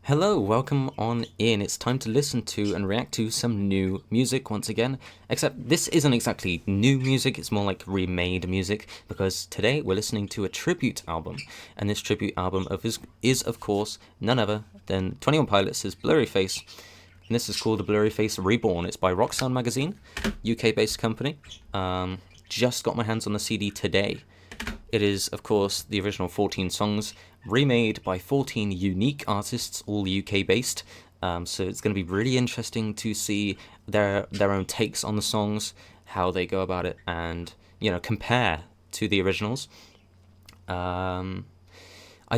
Hello, welcome on in. It's time to listen to and react to some new music once again. Except this isn't exactly new music, it's more like remade music, because today we're listening to a tribute album. And this tribute album is of course, none other than 21 Pilots' Blurryface. And this is called the Blurryface Reborn. It's by Rocksound magazine, UK-based company. Just got my hands on the CD today. It is, of course, the original 14 songs, remade by 14 unique artists, all UK based. So it's going to be really interesting to see their own takes on the songs, how they go about it, and compare to the originals. I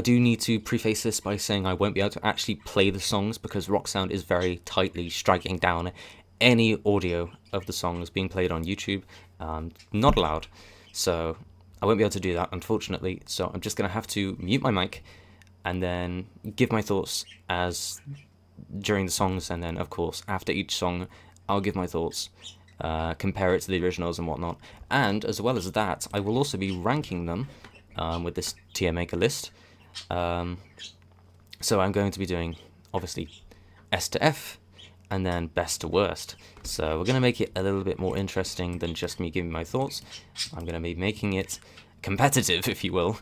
do need to preface this by saying I won't be able to actually play the songs because Rocksound is very tightly striking down any audio of the songs being played on YouTube. Not allowed. So I won't be able to do that, unfortunately. So I'm just going to have to mute my mic and then give my thoughts as during the songs, and then, of course, after each song, I'll give my thoughts, compare it to the originals and whatnot. And as well as that, I will also be ranking them with this tier maker list. So I'm going to be doing, obviously, S to F, and then best to worst. So we're going to make it a little bit more interesting than just me giving my thoughts. I'm going to be making it competitive, if you will.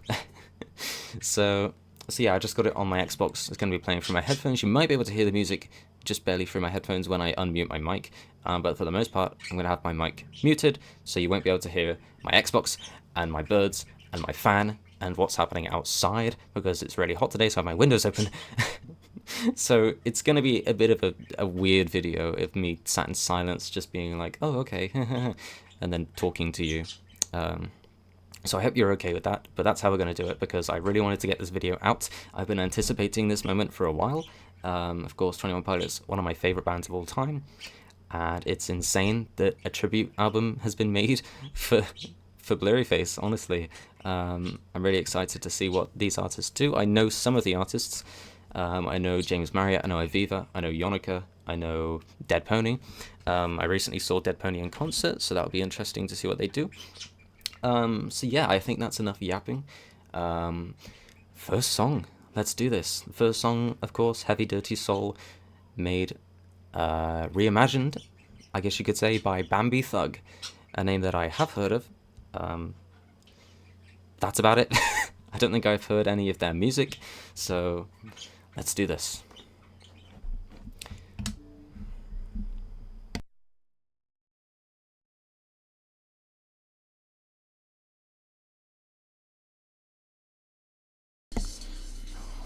So yeah, I just got it on my Xbox. It's going to be playing through my headphones. You might be able to hear the music just barely through my headphones when I unmute my mic. But for the most part, I'm going to have my mic muted, so you won't be able to hear my Xbox and my birds and my fan and what's happening outside, because it's really hot today, so I have my windows open. So it's going to be a bit of a weird video of me sat in silence, just being like, oh, okay, and then talking to you. So I hope you're okay with that, but that's how we're going to do it, because I really wanted to get this video out. I've been anticipating this moment for a while. Of course, 21 Pilots, one of my favorite bands of all time, and it's insane that a tribute album has been made for Blurryface, honestly. I'm really excited to see what these artists do. I know some of the artists. I know James Marriott, I know Aviva, I know Yonica, I know Dead Pony. I recently saw Dead Pony in concert, so that'll be interesting to see what they do. So yeah, I think that's enough yapping. First song, let's do this. First song, of course, Heavy Dirty Soul, made, reimagined, I guess you could say, by Bambi Thug, a name that I have heard of. That's about it. I don't think I've heard any of their music, so let's do this.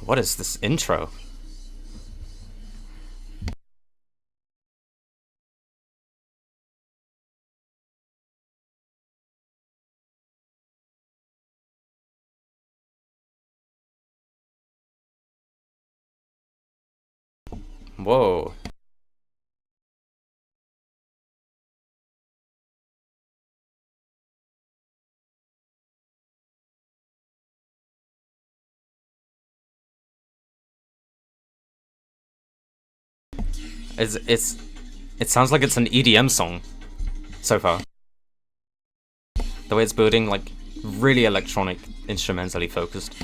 What is this intro? Whoa. It's it sounds like it's an EDM song so far. The way it's building, like, really electronic, instrumentally focused.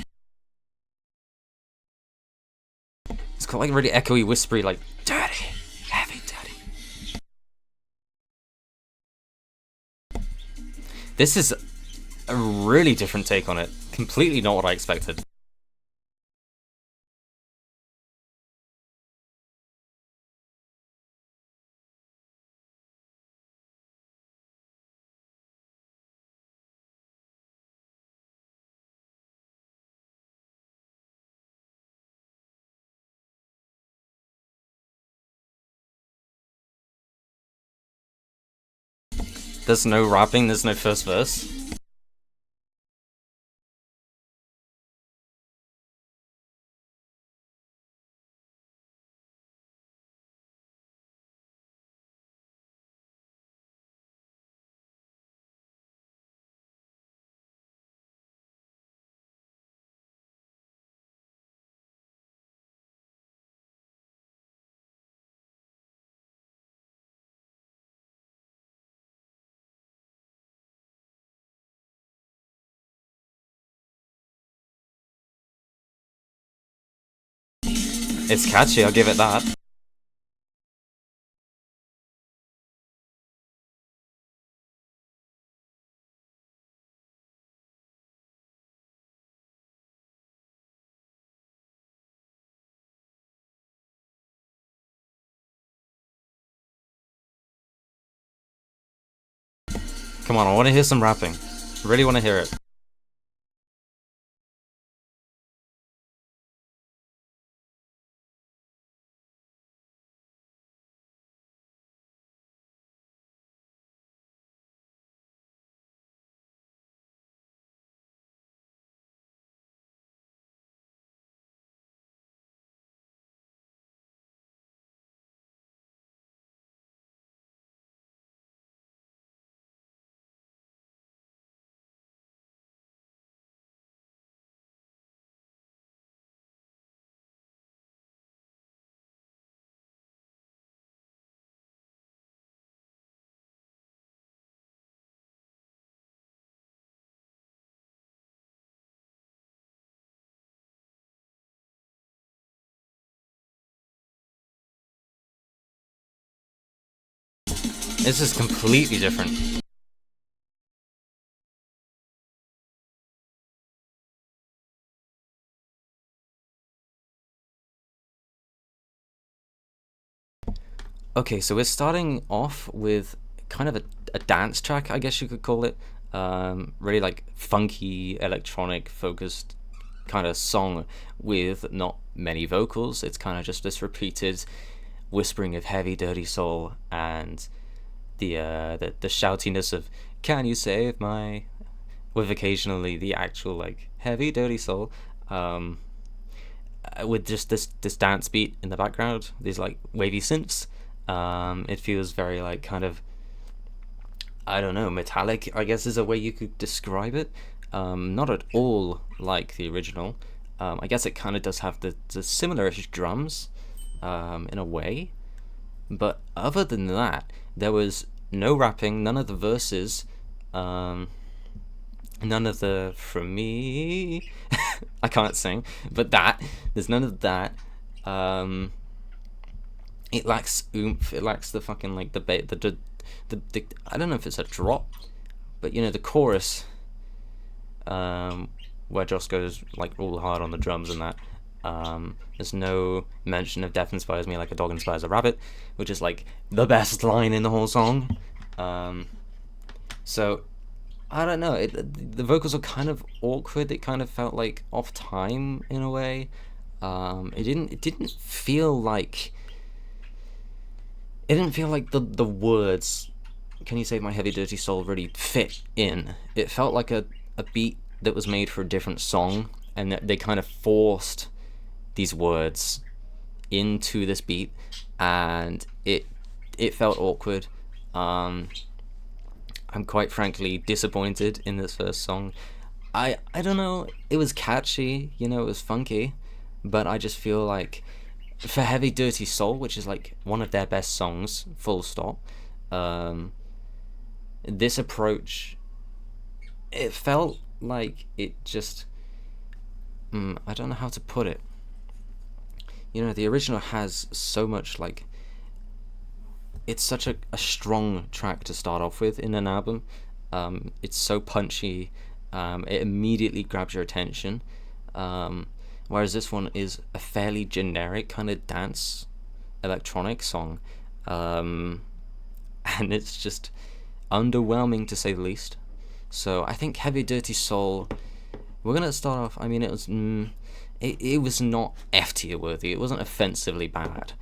It's got like really echoey, whispery, like, dirty, heavy, dirty. This is a really different take on it. Completely not what I expected. There's no rapping, there's no first verse. It's catchy, I'll give it that. Come on, I want to hear some rapping. Really want to hear it. This is completely different. Okay, so we're starting off with kind of a dance track, I guess you could call it. Really like funky, electronic focused kind of song with not many vocals. It's kind of just this repeated whispering of heavy, dirty soul and the shoutiness of "Can you save my?" with occasionally the actual like heavy, dirty soul. Um, with just this dance beat in the background, these like wavy synths. It feels very like kind of, I don't know, metallic, I guess is a way you could describe it. Not at all like the original. I guess it kind of does have the similar-ish drums in a way, but other than that, there was no rapping, none of the verses, none of the "from me." I can't sing, but there's none of that. Um, it lacks oomph. It lacks the fucking like the I don't know if it's a drop, but you know the chorus, where Joss goes like all hard on the drums and that. There's no mention of "Death inspires me like a dog inspires a rabbit," which is like the best line in the whole song. So I don't know. The vocals are kind of awkward. It kind of felt like off time in a way. It didn't feel like the words "Can you save my heavy dirty soul" really fit in. It felt like a beat that was made for a different song, and that they kind of forced these words into this beat, and it felt awkward. Um, I'm quite frankly disappointed in this first song. I don't know. It was catchy, you know, it was funky, but I just feel like for Heavy Dirty Soul, which is like one of their best songs, full stop. Um, this approach, it felt like it just, I don't know how to put it. You know, the original has so much like, it's such a strong track to start off with in an album. It's so punchy. It immediately grabs your attention. Whereas this one is a fairly generic kind of dance electronic song. And it's just underwhelming to say the least. So I think Heavy Dirty Soul, we're gonna start off. I mean, it was not F tier worthy. It wasn't offensively bad,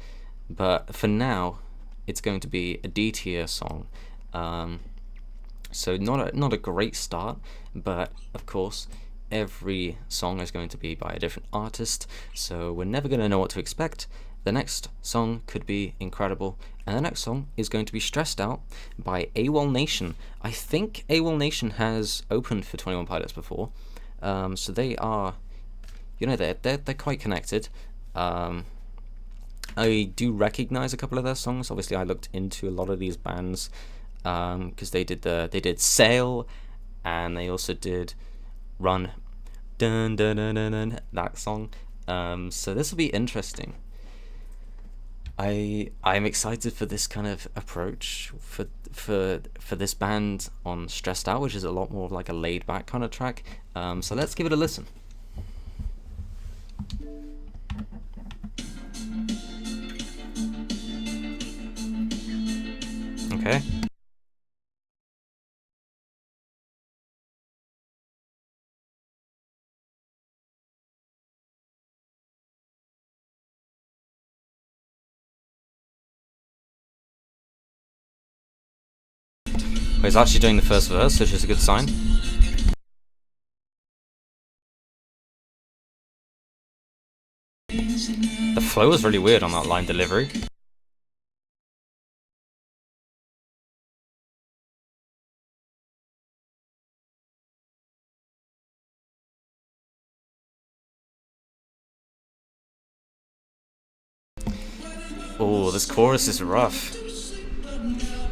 but for now, it's going to be a D tier song. So not a great start, but of course, every song is going to be by a different artist, so we're never going to know what to expect. The next song could be incredible, and the next song is going to be Stressed Out by AWOL Nation. I think AWOL Nation has opened for 21 Pilots before, so they are, you know, they're quite connected. I do recognize a couple of their songs. Obviously, I looked into a lot of these bands because they did Sail, and they also did Run, dun dun dun dun, dun that song. So this will be interesting. I'm excited for this kind of approach for this band on Stressed Out, which is a lot more of like a laid back kind of track. So let's give it a listen. Okay. Oh, he's actually doing the first verse, which is a good sign. The flow was really weird on that line delivery. Oh, this chorus is rough.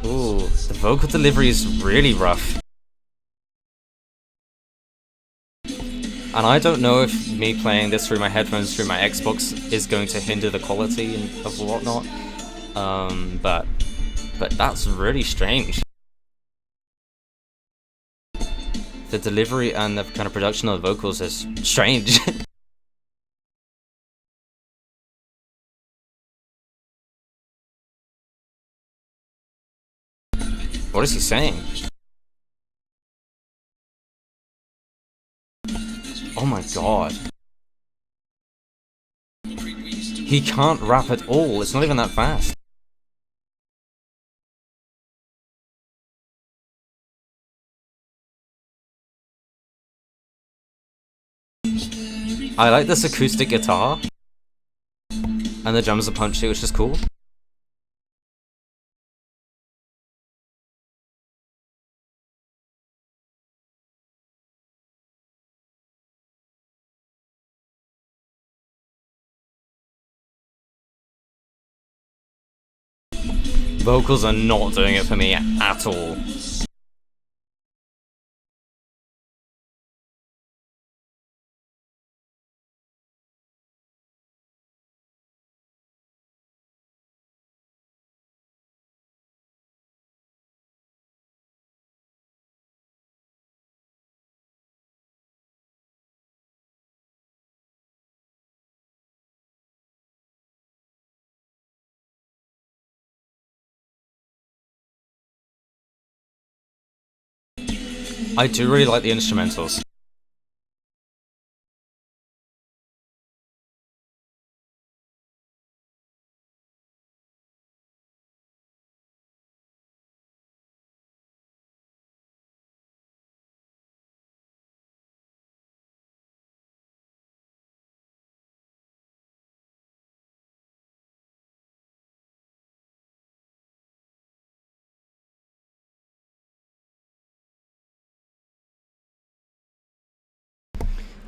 Ooh, the vocal delivery is really rough. And I don't know if me playing this through my headphones, through my Xbox, is going to hinder the quality of whatnot. But that's really strange. The delivery and the kind of production of the vocals is strange. What is he saying? Oh my god. He can't rap at all, it's not even that fast. I like this acoustic guitar. And the drums are punchy, which is cool. Vocals are not doing it for me at all. I do really like the instrumentals.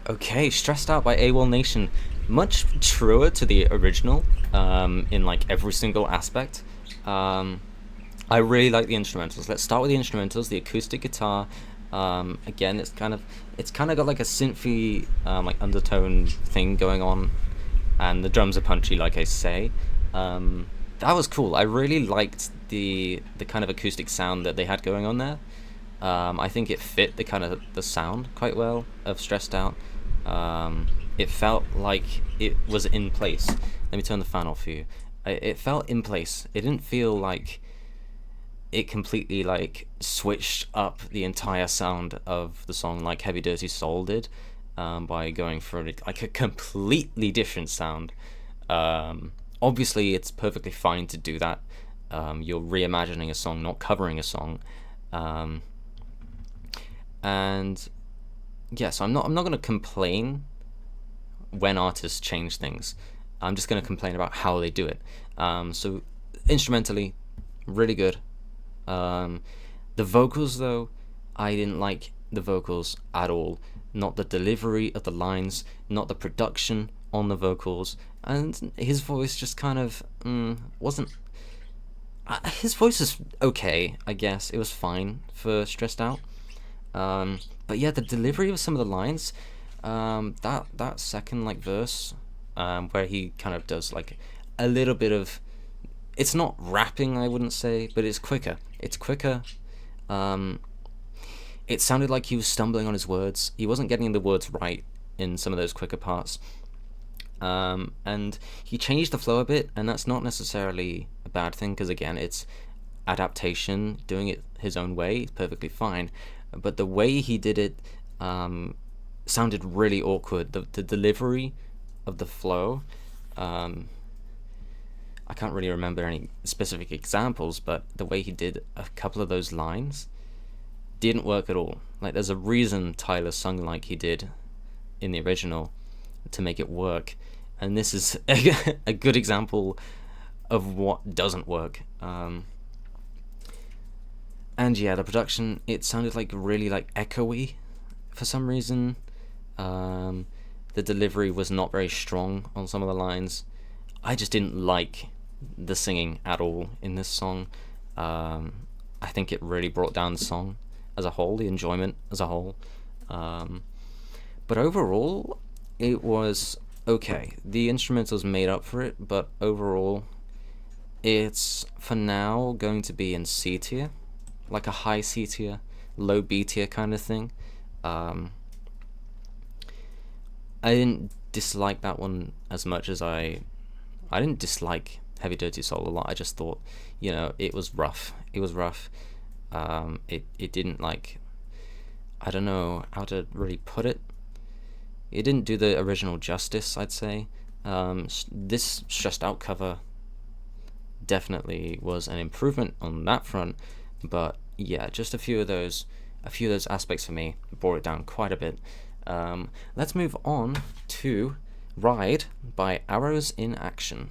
Okay, Stressed Out by AWOL Nation. Much truer to the original, in like every single aspect. I really like the instrumentals. Let's start with the instrumentals. The acoustic guitar. Again, it's kind of got like a synthy like undertone thing going on, and the drums are punchy, like I say. That was cool. I really liked the kind of acoustic sound that they had going on there. I think it fit the kind of the sound quite well of Stressed Out. It felt like it was in place. Let me turn the fan off for you. It felt in place. It didn't feel like it completely like switched up the entire sound of the song like Heavy Dirty Soul did, by going for like a completely different sound. Obviously, it's perfectly fine to do that. You're reimagining a song, not covering a song. And yeah, so I'm not going to complain when artists change things. I'm just going to complain about how they do it. So instrumentally, really good. The vocals though, I didn't like the vocals at all. Not the delivery of the lines, not the production on the vocals, and his voice just kind of wasn't. His voice is okay, I guess. It was fine for Stressed Out. But yeah, the delivery of some of the lines, that second like verse, where he kind of does like a little bit of it's not rapping, I wouldn't say, but it's quicker. It's quicker. It sounded like he was stumbling on his words. He wasn't getting the words right in some of those quicker parts. And he changed the flow a bit, and that's not necessarily a bad thing, because again, it's adaptation, doing it his own way, it's perfectly fine. But the way he did it sounded really awkward. The delivery of the flow, I can't really remember any specific examples, but the way he did a couple of those lines didn't work at all. Like, there's a reason Tyler sung like he did in the original to make it work, and this is a good example of what doesn't work. And yeah, the production, it sounded like really like echoey for some reason. The delivery was not very strong on some of the lines. I just didn't like the singing at all in this song. I think it really brought down the song as a whole, the enjoyment as a whole. But overall, it was okay. The instrumentals made up for it, but overall, it's for now going to be in C tier, like a high C tier, low B tier kind of thing. I didn't dislike that one as much as I didn't dislike Heavy Dirty Soul a lot. I just thought, it was rough. It was rough. It didn't, like, I don't know how to really put it. It didn't do the original justice, I'd say. This stressed out cover definitely was an improvement on that front, but yeah, just a few of those aspects for me brought it down quite a bit. Let's move on to Ride by Arrows in Action.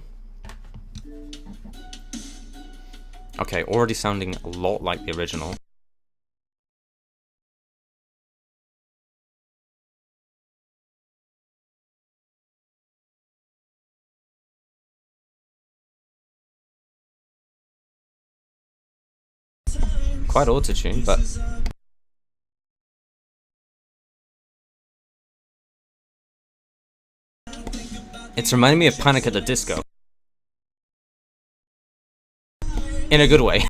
Okay, already sounding a lot like the original. Quite auto-tuned, but it's reminding me of Panic at the Disco. In a good way.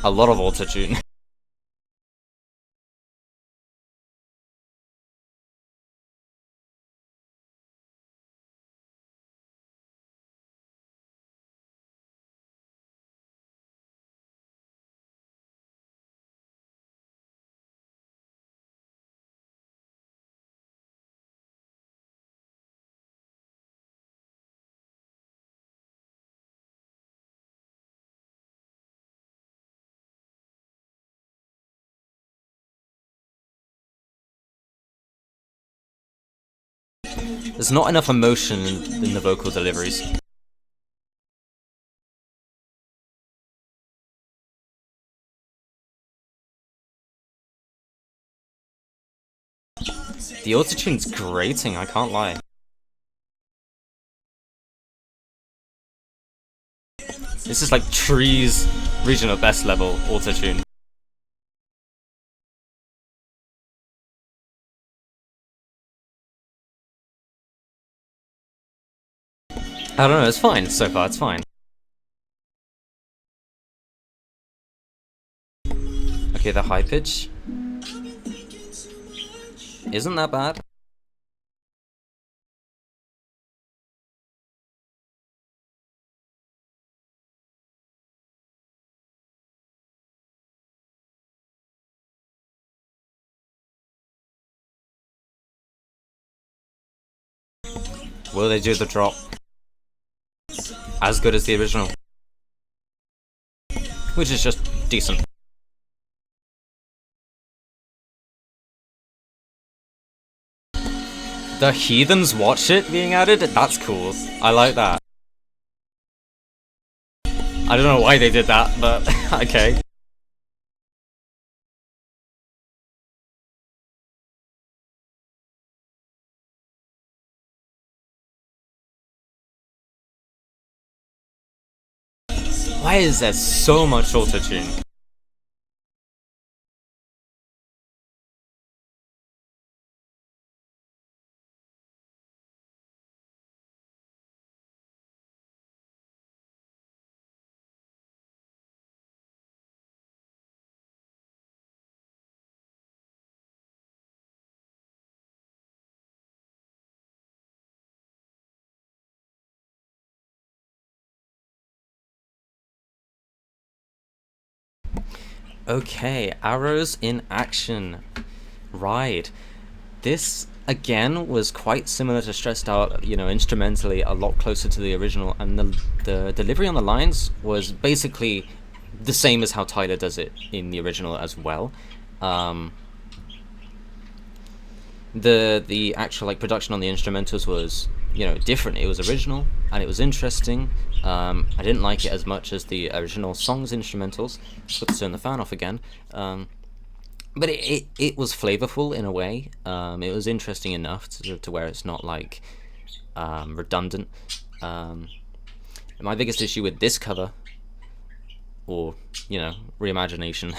A lot of auto-tune. There's not enough emotion in the vocal deliveries. The autotune's grating, I can't lie. This is like Tree's regional best level autotune. I don't know, it's fine so far, it's fine. Okay, the high pitch isn't that bad. Will they do the drop as good as the original? Which is just decent. The Heathens Watch It being added? That's cool. I like that. I don't know why they did that, but okay. Why is there so much autotune? Okay, arrows in action. Right. This again was quite similar to Stressed Out, you know, instrumentally a lot closer to the original, and the delivery on the lines was basically the same as how Tyler does it in the original as well. Um, the actual like production on the instrumentals was, you know, different. It was original and it was interesting. I didn't like it as much as the original song's instrumentals. Let's turn the fan off again. But it was flavorful in a way. It was interesting enough to where it's not like redundant. My biggest issue with this cover, or you know, reimagination,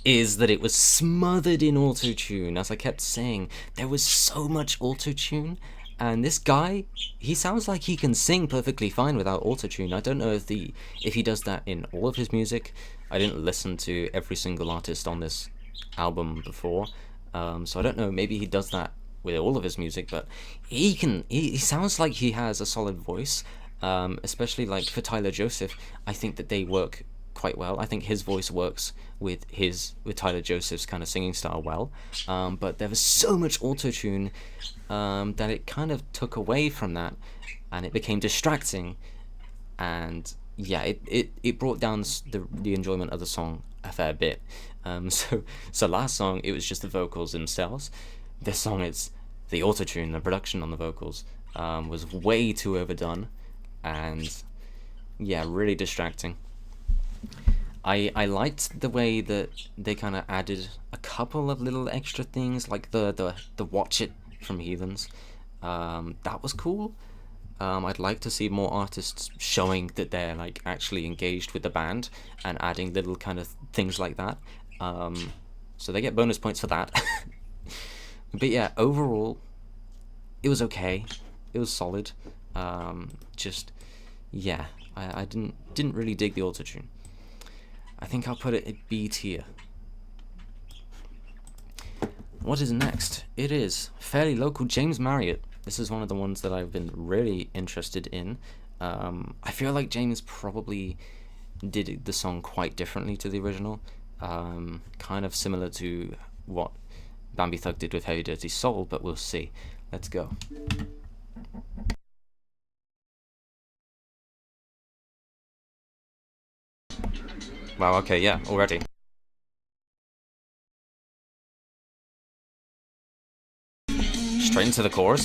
is that it was smothered in autotune. As I kept saying, there was so much autotune, and this guy, he sounds like he can sing perfectly fine without autotune. I don't know if he does that in all of his music. I didn't listen to every single artist on this album before, so I don't know. Maybe he does that with all of his music, but he sounds like he has a solid voice. Especially like for Tyler Joseph, I think that they work quite well. I think his voice works with Tyler Joseph's kind of singing style well. But there was so much autotune that it kind of took away from that, and it became distracting. And yeah, it brought down the enjoyment of the song a fair bit. So last song it was just the vocals themselves. This song it's the autotune, the production on the vocals was way too overdone, and yeah, really distracting. I liked the way that they kind of added a couple of little extra things, like the watch it from Heathens. That was cool. I'd like to see more artists showing that they're like actually engaged with the band and adding little kind of things like that. So they get bonus points for that. But yeah, overall, it was okay. It was solid. Just yeah, I didn't really dig the autotune. I think I'll put it at B tier. What is next? It is fairly local James Marriott. This is one of the ones that I've been really interested in. I feel like James probably did the song quite differently to the original. Kind of similar to what Bambi Thug did with Heavy Dirty Soul, but we'll see. Let's go. Wow, okay, yeah, already. Straight into the chorus.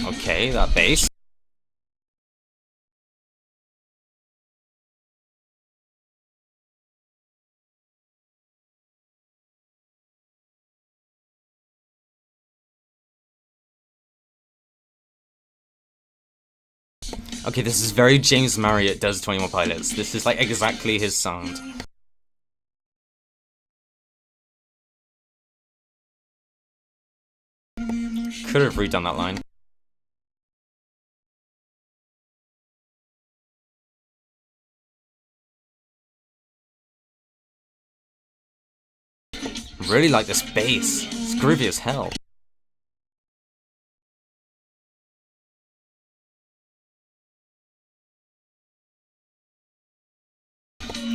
Okay, that bass. Okay, this is very James Marriott does 21 Pilots. This is like exactly his sound. Could have redone that line. Really like this bass. It's groovy as hell.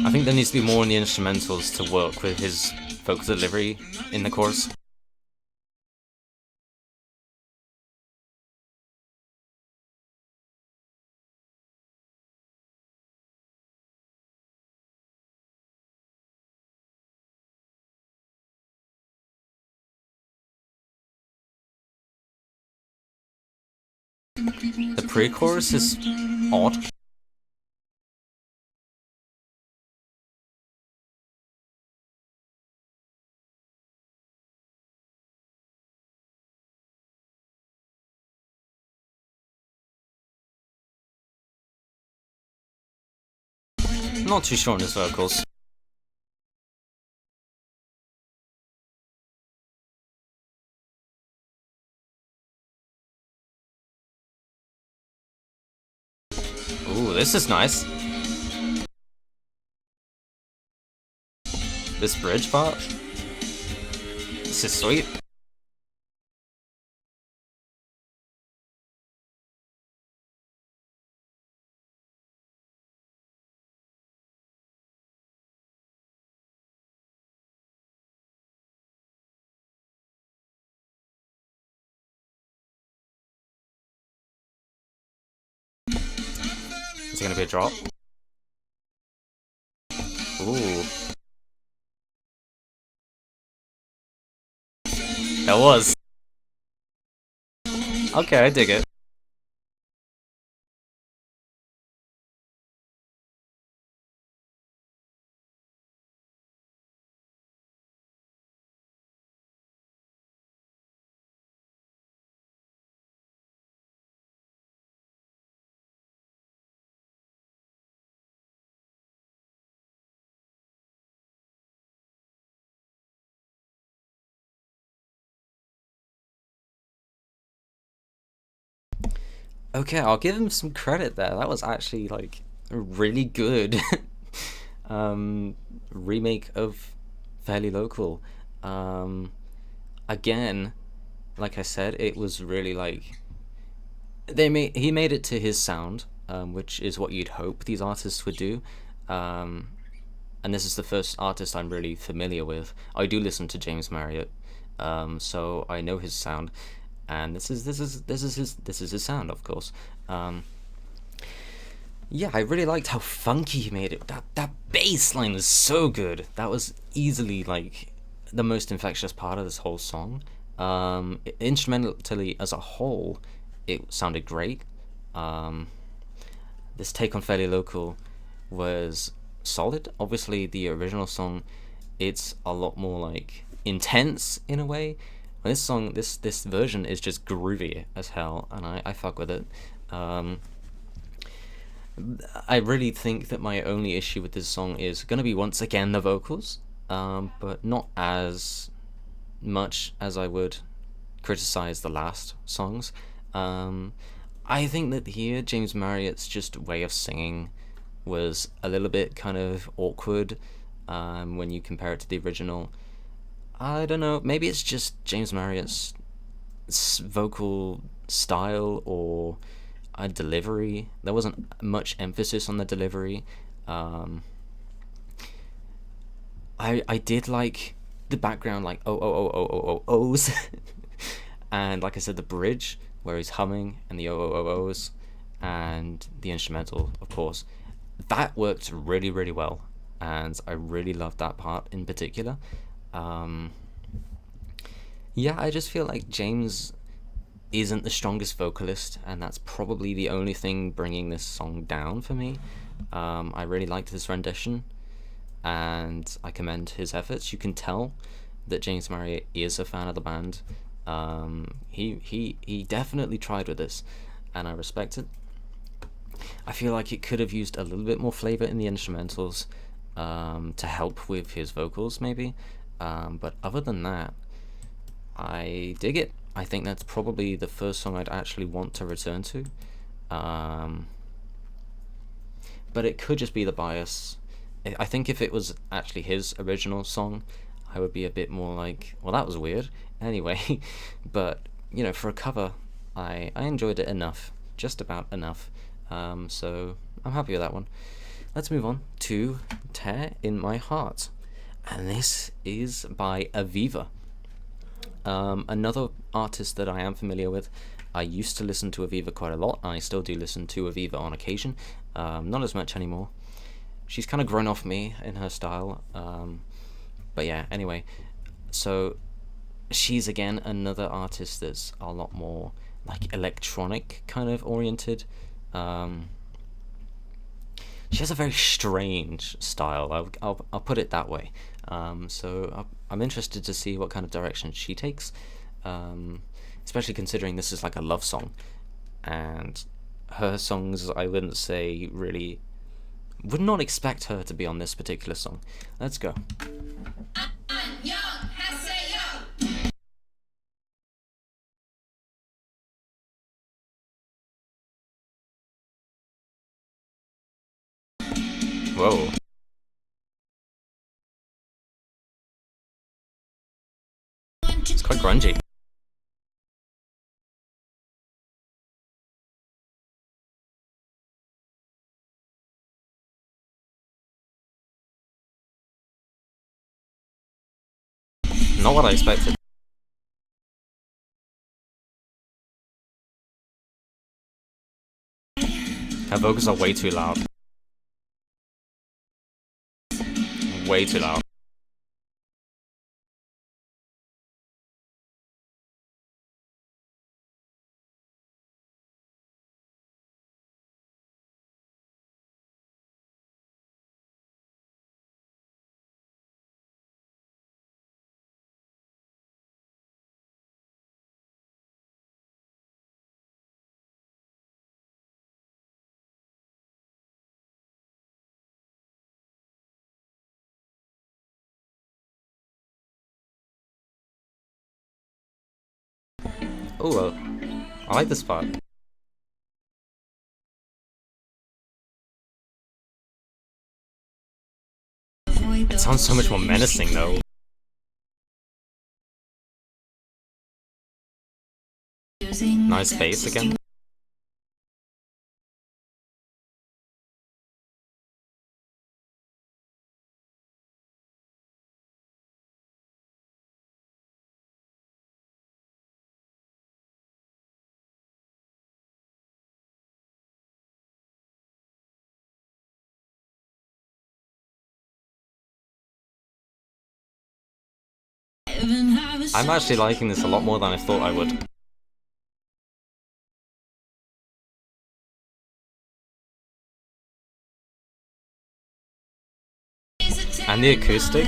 I think there needs to be more in the instrumentals to work with his vocal delivery in the chorus. The pre-chorus is odd. Not too sure on his vocals. Ooh, this is nice. This bridge part. This is sweet. Is it gonna be a drop? Ooh. That was. Okay, I dig it. Okay, I'll give him some credit there. That was actually like a really good um, remake of Fairly Local. Um, Again, like I said, it was really like he made it to his sound, which is what you'd hope these artists would do. Um, and this is the first artist I'm really familiar with. I do listen to James Marriott, so I know his sound, and this is his sound, of course. Yeah, I really liked how funky he made it. That bass line was so good. That was easily like the most infectious part of this whole song. Instrumentally as a whole, it sounded great. Um, this take on Fairly Local was solid. Obviously, the original song, it's a lot more like intense in a way. This song, this version is just groovy as hell, and I fuck with it. Um, I really think that my only issue with this song is going to be once again the vocals, but not as much as I would criticize the last songs. Um, I think that here James Marriott's just way of singing was a little bit kind of awkward when you compare it to the original. I don't know, maybe it's just James Marriott's vocal style or a delivery. There wasn't much emphasis on the delivery. Um, I did like the background, like ohs, and like I said, the bridge where he's humming and the ohs, and the instrumental, of course. That worked really really well, and I really loved that part in particular. Um, yeah, I just feel like James isn't the strongest vocalist, and that's probably the only thing bringing this song down for me. I really liked this rendition, and I commend his efforts. You can tell that James Marriott is a fan of the band. He definitely tried with this, and I respect it. I feel like it could have used a little bit more flavor in the instrumentals to help with his vocals, maybe. But other than that, I dig it. I think that's probably the first song I'd actually want to return to. Um, but it could just be the bias. I think if it was actually his original song, I would be a bit more like, well, that was weird. Anyway, but, you know, for a cover, I enjoyed it enough. Just about enough. So I'm happy with that one. Let's move on to Tear in My Heart. And this is by Aviva. Another artist that I am familiar with. I used to listen to Aviva quite a lot, and I still do listen to Aviva on occasion. Not as much anymore. She's kind of grown off me in her style. But yeah, anyway. So she's again another artist that's a lot more like electronic kind of oriented. She has a very strange style. I'll put it that way. So I'm interested to see what kind of direction she takes, especially considering this is like a love song, and her songs I wouldn't say really would not expect her to be on this particular song. Let's go. Whoa. It's quite grungy. Not what I expected. Her vocals are way too loud. Way too loud. Oh, well, I like this part. It sounds so much more menacing, though. Nice bass again. I'm actually liking this a lot more than I thought I would. And the acoustic.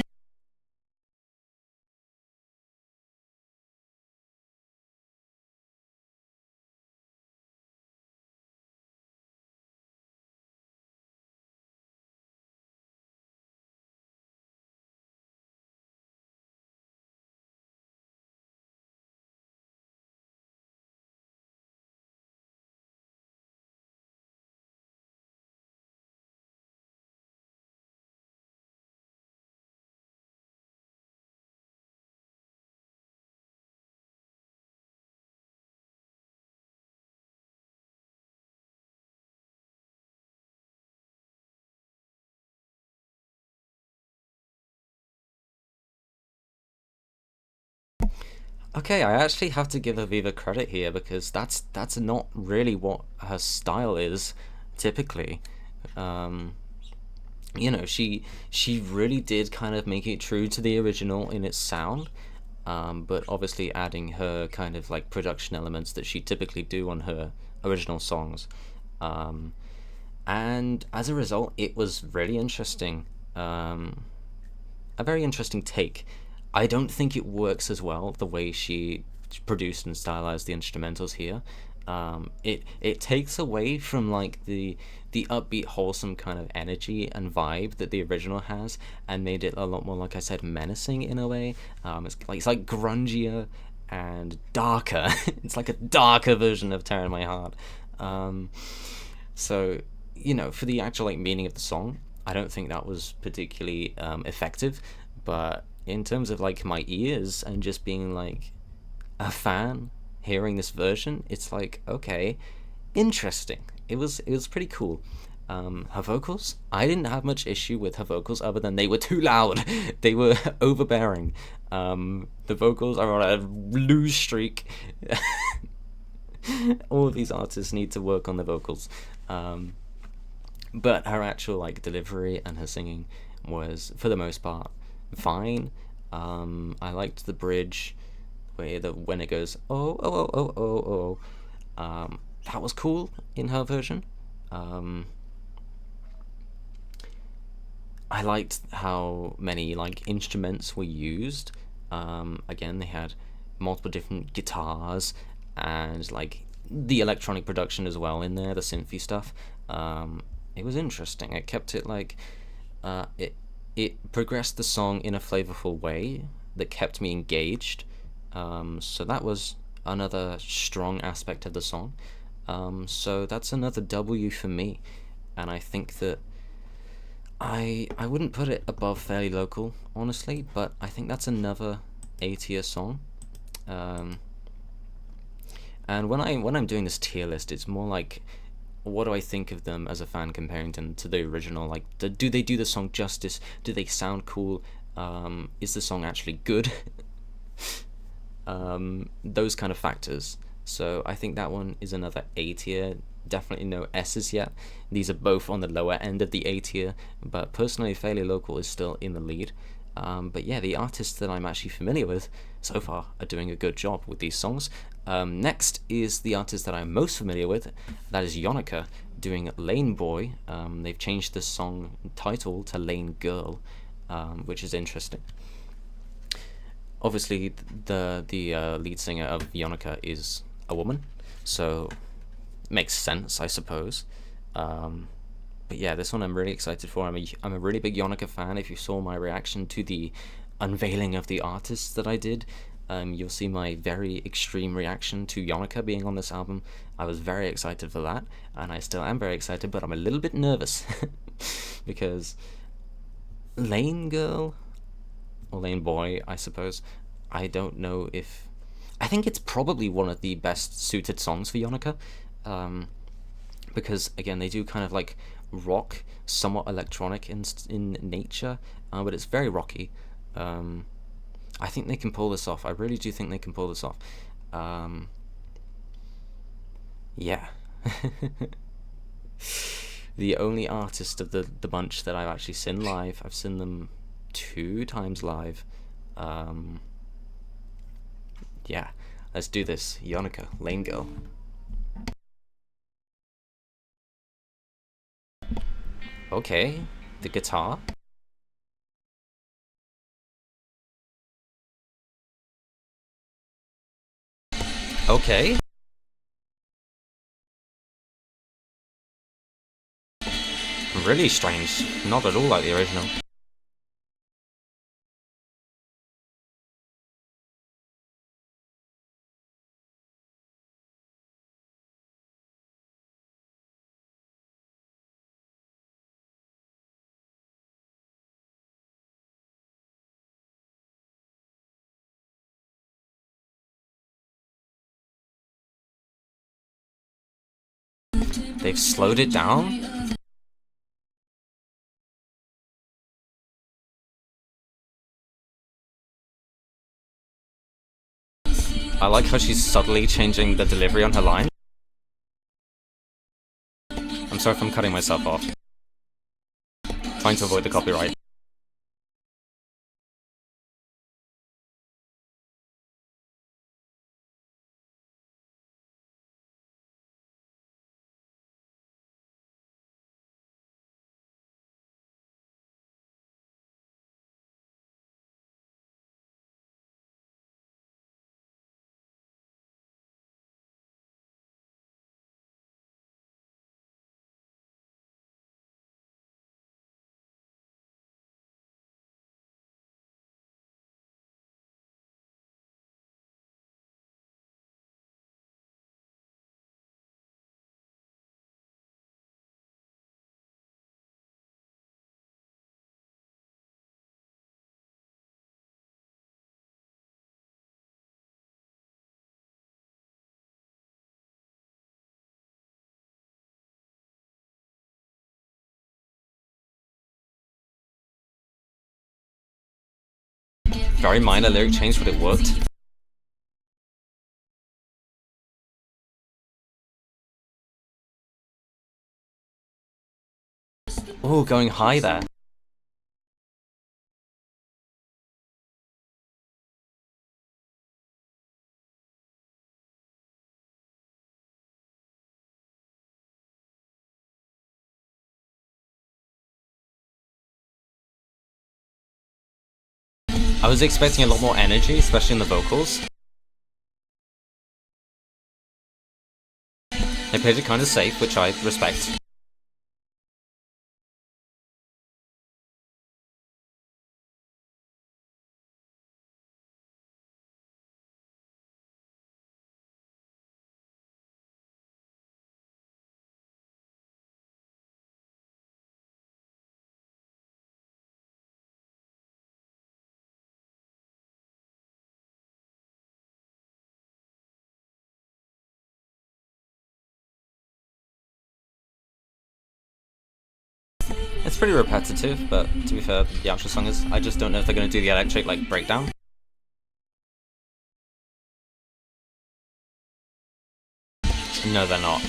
Okay, I actually have to give Aviva credit here because that's not really what her style is typically. Um, you know, she really did kind of make it true to the original in its sound, but obviously adding her kind of like production elements that she typically do on her original songs. Um, and as a result, it was really interesting. A very interesting take. I don't think it works as well the way she produced and stylized the instrumentals here. It takes away from like the upbeat, wholesome kind of energy and vibe that the original has, and made it a lot more, like I said, menacing in a way. It's like grungier and darker. It's like a darker version of "Tear in My Heart." Um, so for the actual like meaning of the song, I don't think that was particularly effective. But in terms of like my ears and just being like a fan hearing this version, it's like, okay, interesting. It was pretty cool. Her vocals, I didn't have much issue with her vocals other than they were too loud. They were overbearing. The vocals are on a lose streak. All of these artists need to work on the vocals. But her actual like delivery and her singing was, for the most part, fine. I liked the bridge, when it goes oh oh oh oh oh oh. That was cool in her version. I liked how many like instruments were used. Again, they had multiple different guitars and like the electronic production as well in there, the synthy stuff. It was interesting. It kept it like it progressed the song in a flavorful way that kept me engaged. So that was another strong aspect of the song. So that's another W for me, and I think that I wouldn't put it above Fairly Local, honestly, but I think that's another A-tier song. And when I'm doing this tier list, it's more like, what do I think of them as a fan comparing them to the original? Like, do they do the song justice? Do they sound cool? Is the song actually good? Those kind of factors. So I think that one is another A tier definitely no S's yet. These are both on the lower end of the A tier, but personally, Fairly Local is still in the lead. But yeah, the artists that I'm actually familiar with so far are doing a good job with these songs. Next is the artist that I'm most familiar with, that is Yonica, doing Lane Boy. They've changed the song title to Lane Girl, which is interesting. Obviously, the lead singer of Yonica is a woman, so makes sense, I suppose. But yeah, this one I'm really excited for. I'm a really big Yonica fan. If you saw my reaction to the unveiling of the artists that I did, you'll see my very extreme reaction to Yonica being on this album. I was very excited for that, and I still am very excited, but I'm a little bit nervous because Lane Girl, or Lane Boy, I suppose, I don't know if... I think it's probably one of the best suited songs for Yonica, because, again, they do kind of like rock, somewhat electronic in nature, but it's very rocky. I think they can pull this off. I really do think they can pull this off. Yeah. The only artist of the bunch that I've actually seen live, I've seen them 2 times live. Yeah, let's do this. Yonica, Lane Girl. Okay, the guitar. Okay. Really strange. Not at all like the original. They've slowed it down? I like how she's subtly changing the delivery on her line. I'm sorry if I'm cutting myself off. Trying to avoid the copyright. Very minor lyric change, but it worked. Oh, going high there. I was expecting a lot more energy, especially in the vocals. They played it kind of safe, which I respect. It's pretty repetitive, but to be fair, the actual song is. I just don't know if they're going to do the electric, like, breakdown. No, they're not.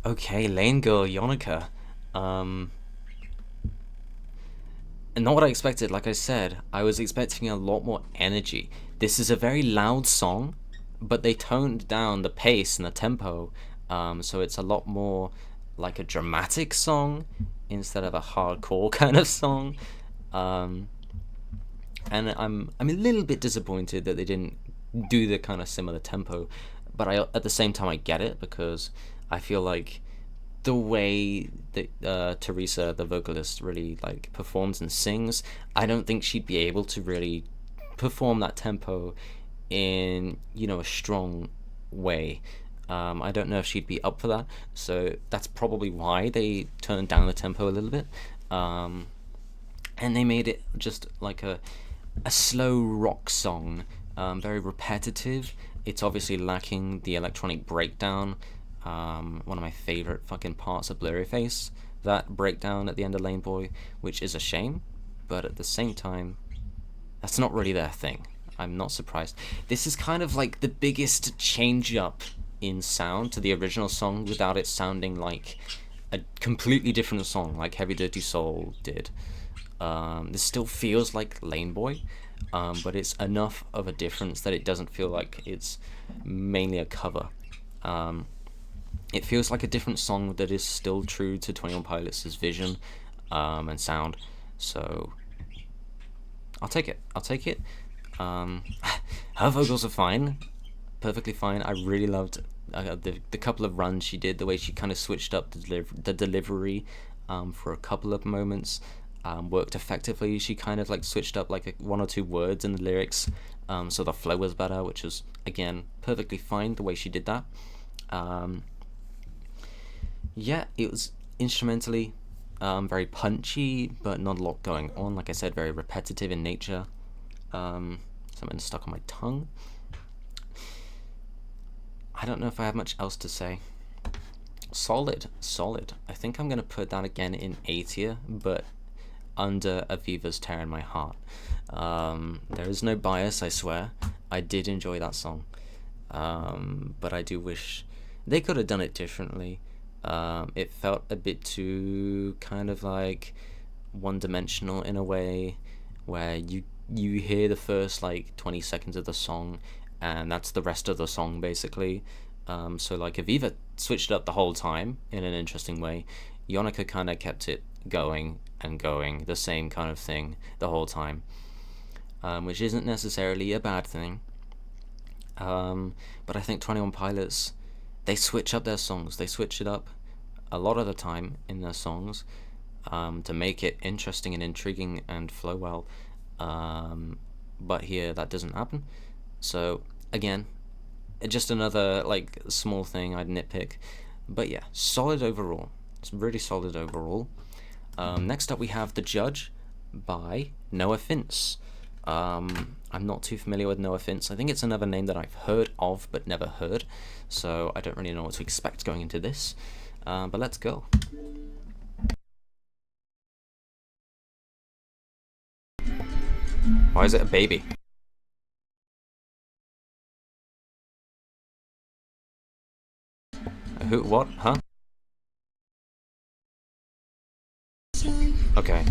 Okay, Lane Girl Yonica. Um, Not what I expected. Like I said, I was expecting a lot more energy. This is a very loud song, but they toned down the pace and the tempo, so it's a lot more like a dramatic song instead of a hardcore kind of song. Um, and I'm a little bit disappointed that they didn't do the kind of similar tempo, but I at the same time I get it because I feel like the way that Teresa, the vocalist, really like performs and sings, I don't think she'd be able to really perform that tempo in a strong way. I don't know if she'd be up for that, so that's probably why they turned down the tempo a little bit, and they made it just like a slow rock song, very repetitive. It's obviously lacking the electronic breakdown. One of my favorite fucking parts of Blurryface, that breakdown at the end of Lane Boy, which is a shame, but at the same time, that's not really their thing. I'm not surprised. This is kind of like the biggest change up in sound to the original song without it sounding like a completely different song like Heavy Dirty Soul did. This still feels like Lane Boy, but it's enough of a difference that it doesn't feel like it's mainly a cover. It feels like a different song that is still true to 21 Pilots' vision and sound. So I'll take it. I'll take it. Her vocals are fine, perfectly fine. I really loved the couple of runs she did, the way she kind of switched up the delivery for a couple of moments. Worked effectively. She kind of like switched up like one or two words in the lyrics, so the flow was better, which was again perfectly fine the way she did that. Yeah, it was instrumentally very punchy, but not a lot going on. Like I said, very repetitive in nature. Something stuck on my tongue. I don't know if I have much else to say. Solid, solid. I think I'm gonna put that again in A tier, but under Aviva's Tear in My Heart. There is no bias, I swear. I did enjoy that song, but I do wish they could have done it differently. It felt a bit too kind of like one-dimensional in a way, where you hear the first like 20 seconds of the song, and that's the rest of the song basically. So like Aviva switched it up the whole time in an interesting way. Yonica kind of kept it going and going, the same kind of thing the whole time, which isn't necessarily a bad thing. But I think 21 Pilots, they switch up their songs. They switch it up a lot of the time in their songs to make it interesting and intriguing and flow well. But here that doesn't happen. So again, just another like small thing I'd nitpick. But yeah, solid overall. It's really solid overall. Next up we have The Judge by No Offense. I'm not too familiar with No Offense. I think it's another name that I've heard of but never heard, so I don't really know what to expect going into this. But let's go. Why is it a baby? Who? What? Huh? Okay.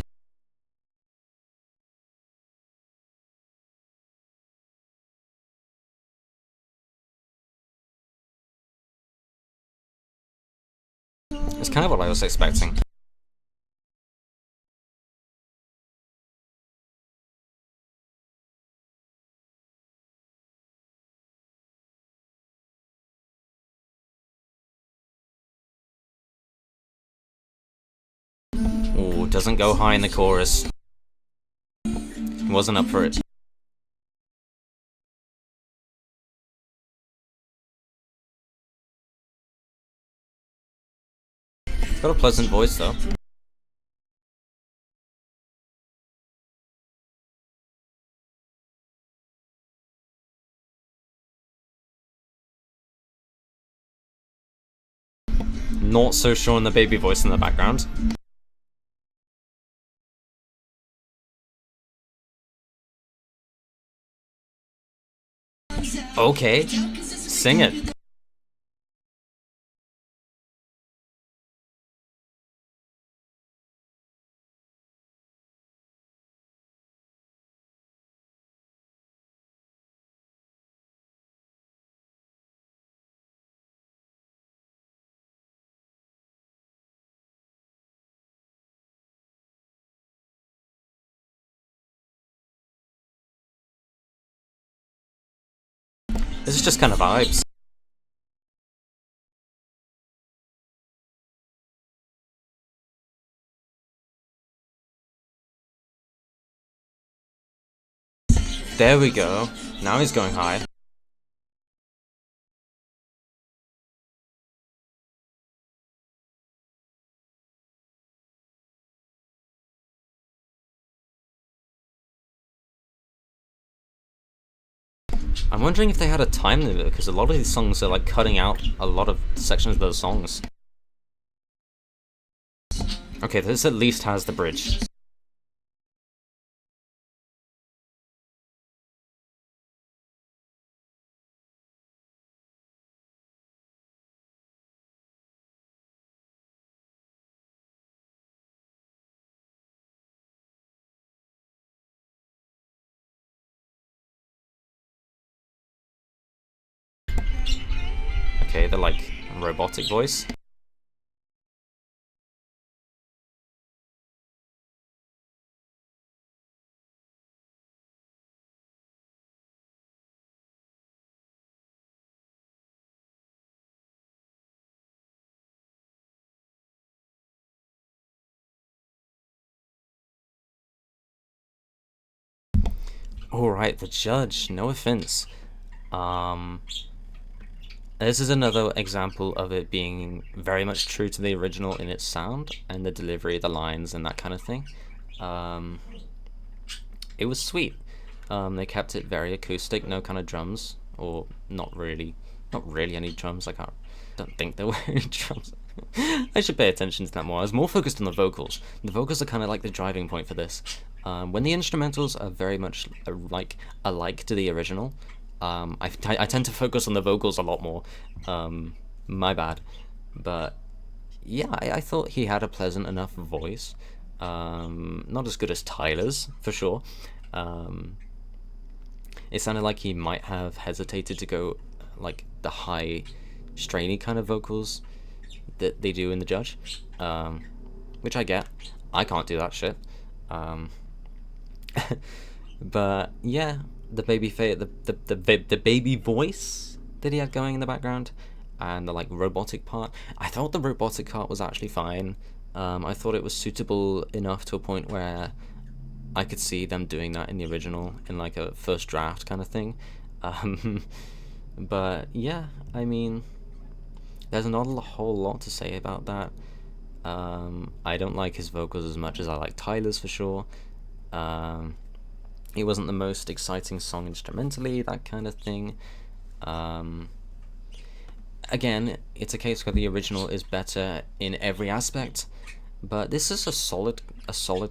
It's kind of what I was expecting. Ooh, doesn't go high in the chorus. Wasn't up for it. It's got a pleasant voice though. Not so sure on the baby voice in the background. Okay, sing it. This is just kind of vibes. There we go. Now he's going high. I'm wondering if they had a time limit, because a lot of these songs are like cutting out a lot of sections of those songs. Okay, this at least has the bridge. Okay, the like robotic voice. Alright, the judge, no offense. This is another example of it being very much true to the original in its sound and the delivery of the lines and that kind of thing. It was sweet. They kept it very acoustic, no kind of drums, or not really any drums. I don't think there were any drums. I should pay attention to that more. I was more focused on the vocals. The vocals are kind of like the driving point for this. When the instrumentals are very much like alike to the original, I tend to focus on the vocals a lot more. My bad, but yeah, I thought he had a pleasant enough voice. Not as good as Tyler's for sure. It sounded like he might have hesitated to go like the high, strainy kind of vocals that they do in the judge, which I get. I can't do that shit. But yeah, the the baby voice that he had going in the background, and the like robotic part. I thought the robotic part was actually fine. I thought it was suitable enough to a point where I could see them doing that in the original in like a first draft kind of thing. Um, but yeah, I mean, there's not a whole lot to say about that. I don't like his vocals as much as I like Tyler's for sure. It wasn't the most exciting song instrumentally, that kind of thing. Again, it's a case where the original is better in every aspect, but this is a solid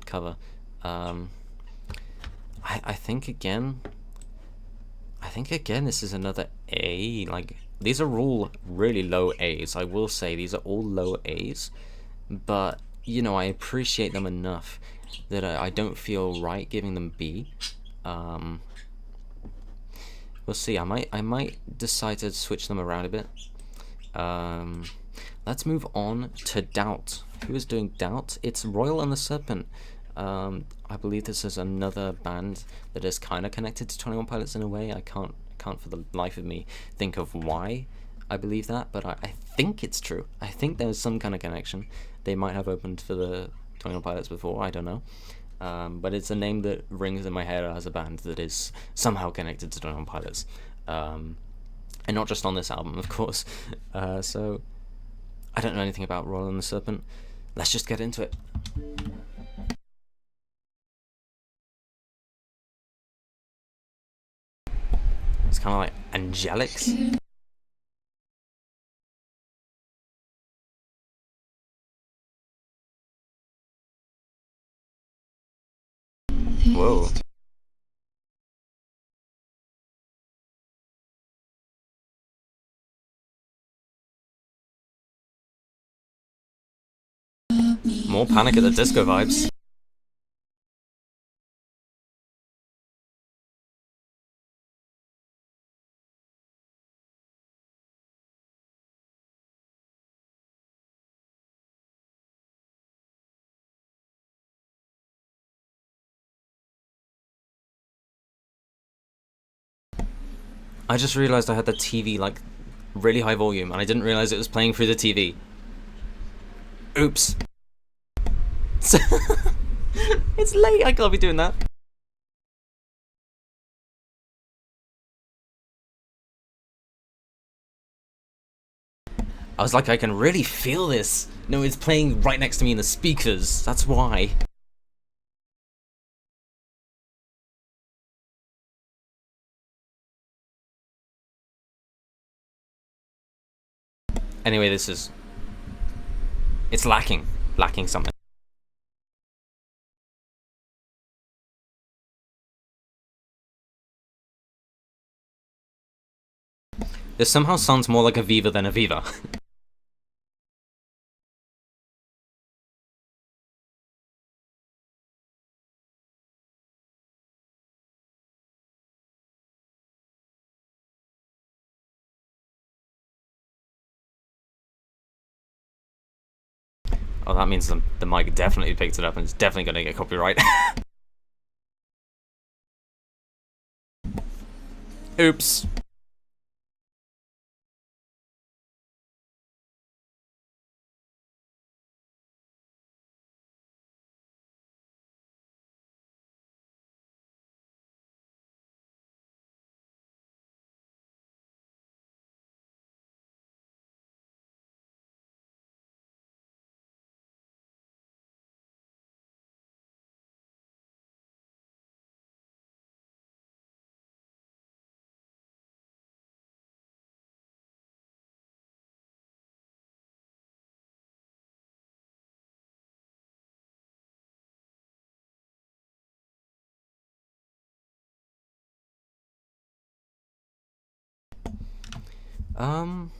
cover. I think again, this is another A. Like, these are all really low A's. I will say these are all low A's, but you know, I appreciate them enough that I don't feel right giving them B. We'll see. I might decide to switch them around a bit. Let's move on to Doubt. Who is doing Doubt? It's Royal and the Serpent. I believe this is another band that is kind of connected to 21 Pilots in a way. I can't for the life of me think of why I believe that, but I think it's true. I think there's some kind of connection. They might have opened for the 21 Pilots before, I don't know. But it's a name that rings in my head as a band that is somehow connected to 21 Pilots. And not just on this album, of course. So, I don't know anything about Royal and the Serpent. Let's just get into it. It's kind of like Angelics. Whoa. More Panic at the Disco vibes. I just realized I had the TV like really high volume, and I didn't realize it was playing through the TV. Oops. It's late. I can't be doing that. I was like, I can really feel this. No, it's playing right next to me in the speakers. That's why. Anyway, this is... It's lacking. Lacking something. This somehow sounds more like a Viva than a Viva. Oh, that means the mic definitely picked it up and it's definitely going to get copyright. Oops.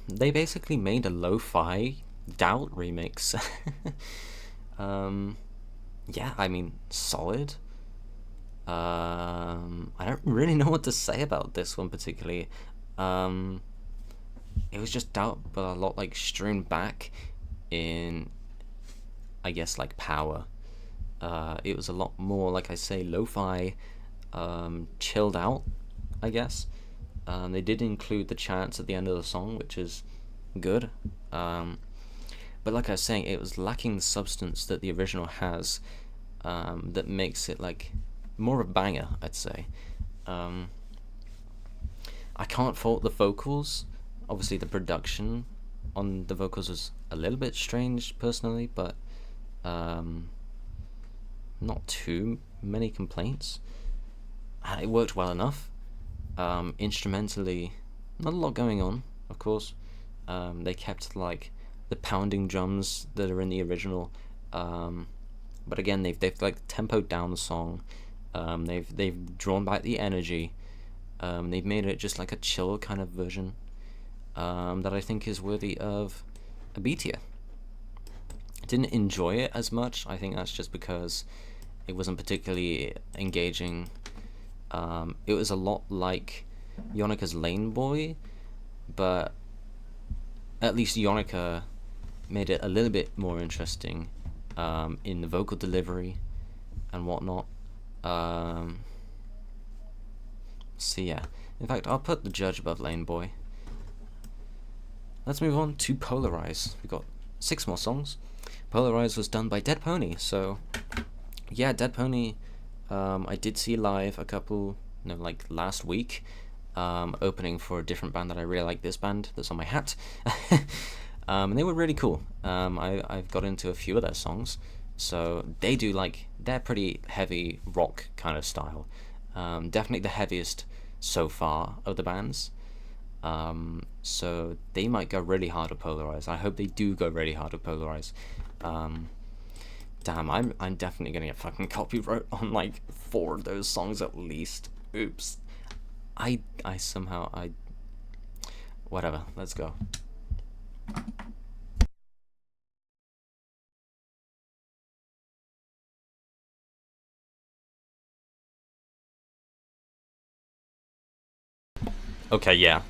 They basically made a lo-fi Doubt remix. Yeah, I mean, solid. I don't really know what to say about this one particularly. Um, it was just Doubt, but a lot like streamed back in, I guess, like power. It was a lot more, like I say, lo-fi, chilled out, I guess. They did include the chants at the end of the song, which is good. But like I was saying, it was lacking the substance that the original has, that makes it like more of a banger, I'd say. Um, I can't fault the vocals. Obviously, the production on the vocals was a little bit strange, personally, but um, not too many complaints. It worked well enough. Instrumentally, not a lot going on, of course. They kept like the pounding drums that are in the original, but again they've like tempoed down the song. They've drawn back the energy. They've made it just like a chill kind of version, that I think is worthy of a B tier. Didn't enjoy it as much. I think that's just because it wasn't particularly engaging. It was a lot like Yonika's Lane Boy, but at least Yonika made it a little bit more interesting, in the vocal delivery and whatnot. So yeah, in fact, I'll put the judge above Lane Boy. Let's move on to Polarize. We've got 6 more songs. Polarize was done by Dead Pony, so yeah, Dead Pony, I did see live a couple, no, like last week, opening for a different band that I really like. This band that's on my hat. And they were really cool. I've got into a few of their songs, so they do like, they're pretty heavy rock kind of style. Definitely the heaviest so far of the bands. So they might go really hard to Polarize. I hope they do go really hard to Polarize. Damn, I'm definitely gonna get fucking copyright on like 4 of those songs at least. Oops. I somehow whatever. Let's go. Okay, yeah.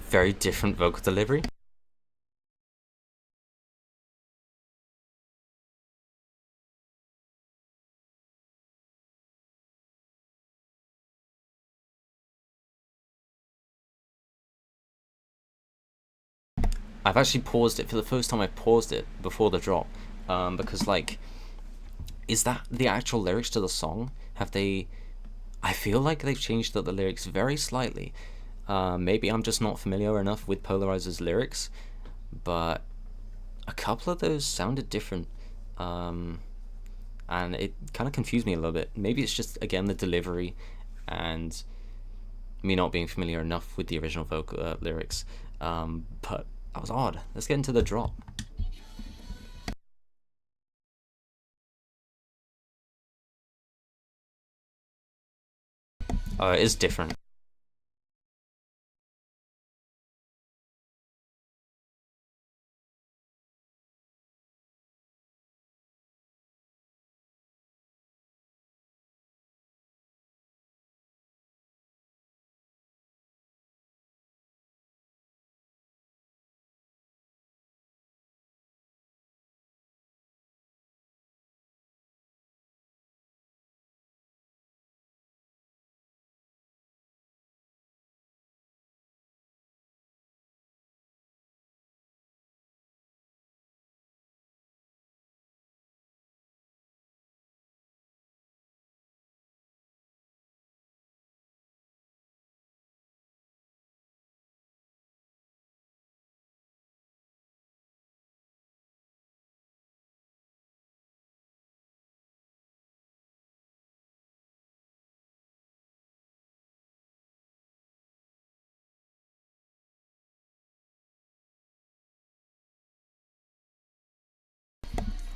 very different vocal delivery. I've actually paused it for the first time. I paused it before the drop, because like, is that the actual lyrics to the song? Have they? I feel like they've changed the lyrics very slightly. Maybe I'm just not familiar enough with Polarizer's lyrics, but a couple of those sounded different, and it kind of confused me a little bit. Maybe it's just again the delivery, and me not being familiar enough with the original vocal lyrics. But that was odd. Let's get into the drop. It is different.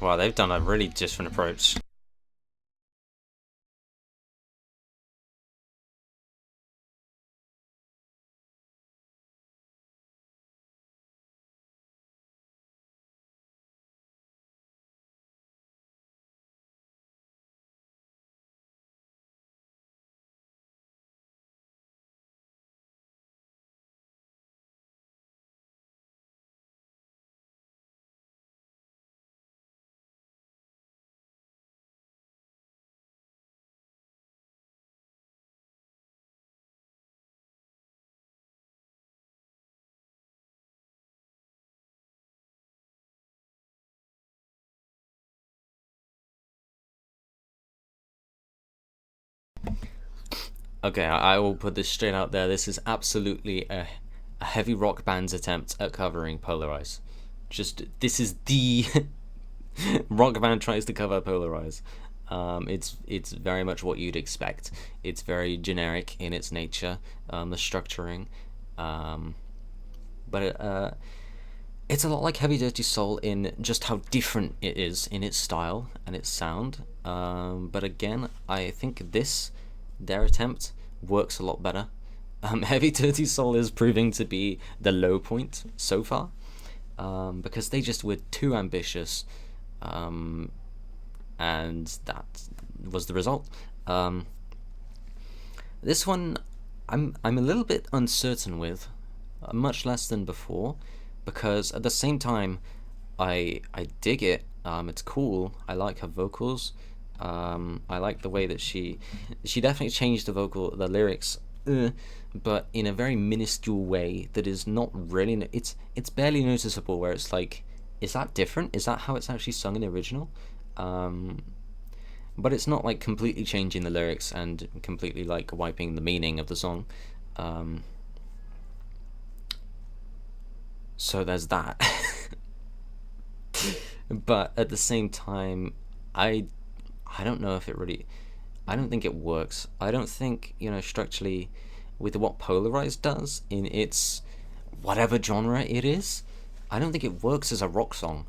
Wow, they've done a really different approach. Okay, I will put this straight out there. This is absolutely a heavy rock band's attempt at covering Polarize. Just, this is the rock band tries to cover Polarize. It's very much what you'd expect. It's very generic in its nature, the structuring, but it's a lot like Heavy Dirty Soul in just how different it is in its style and its sound. But again, I think their attempt works a lot better. Heavy Dirty Soul is proving to be the low point so far, because they just were too ambitious, and that was the result. This one, I'm a little bit uncertain with, much less than before, because at the same time, I dig it. It's cool. I like her vocals. I like the way that she definitely changed the lyrics, but in a very minuscule way that is not really. It's barely noticeable. Where it's like, is that different? Is that how it's actually sung in the original? But it's not like completely changing the lyrics and completely like wiping the meaning of the song. So there's that. But at the same time, I don't know if it really. I don't think it works. I don't think, structurally, with what Polarized does in its whatever genre it is, I don't think it works as a rock song.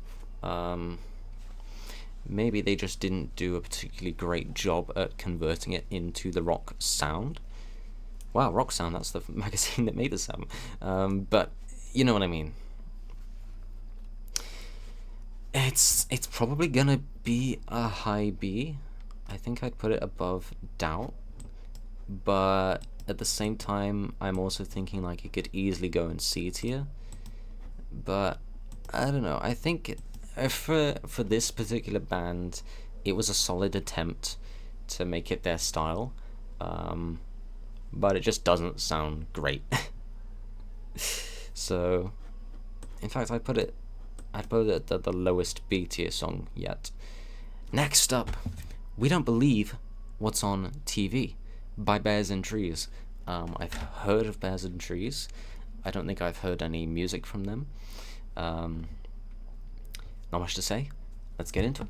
Maybe they just didn't do a particularly great job at converting it into the rock sound. Wow, Rocksound, that's the magazine that made this album. But you know what I mean. It's probably gonna be a high B. I think I'd put it above Doubt, but at the same time, I'm also thinking like it could easily go in C tier. But I don't know. I think for this particular band, it was a solid attempt to make it their style, but it just doesn't sound great. So, in fact, I'd put it at the lowest B tier song yet. Next up, We Don't Believe What's on TV by Bears and Trees. I've heard of Bears and Trees. I don't think I've heard any music from them. Not much to say. Let's get into it.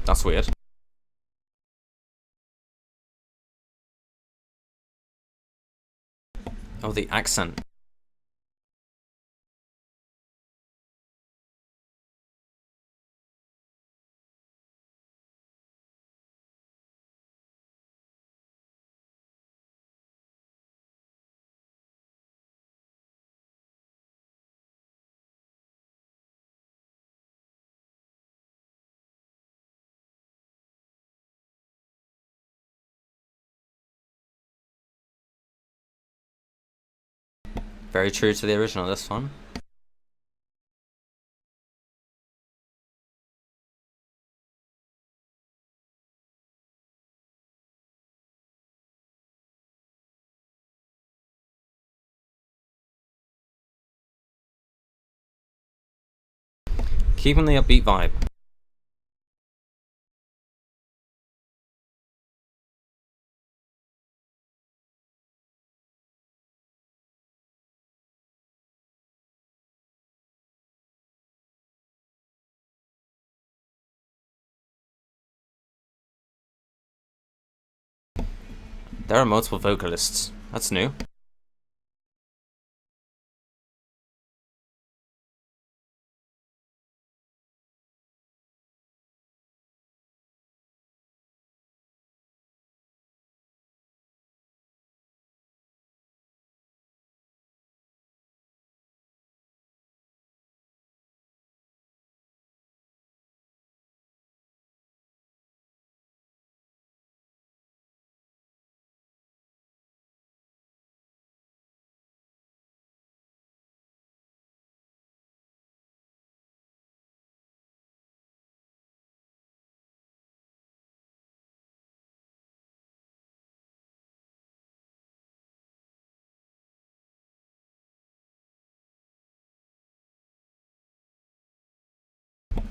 That's weird. Oh, the accent. Very true to the original, that's fun. Keeping the upbeat vibe. There are multiple vocalists. That's new.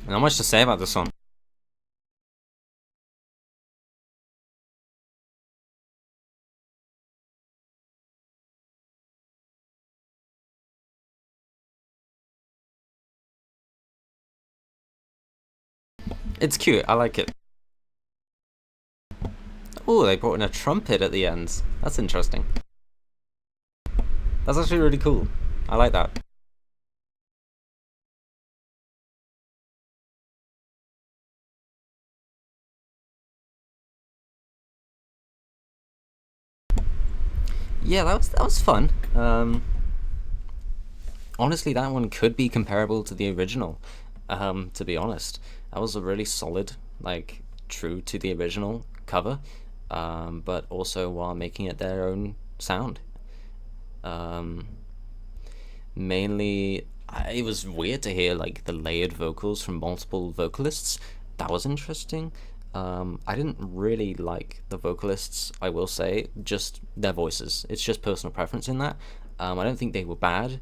Not much to say about this one. It's cute, I like it. Oh, they brought in a trumpet at the end. That's interesting. That's actually really cool. I like that. Yeah, that was fun. Honestly, that one could be comparable to the original. To be honest, that was a really solid, like, true to the original cover, but also while making it their own sound. Um, Mainly, it was weird to hear like the layered vocals from multiple vocalists. That was interesting. I didn't really like the vocalists, I will say, just their voices. It's just personal preference in that. I don't think they were bad.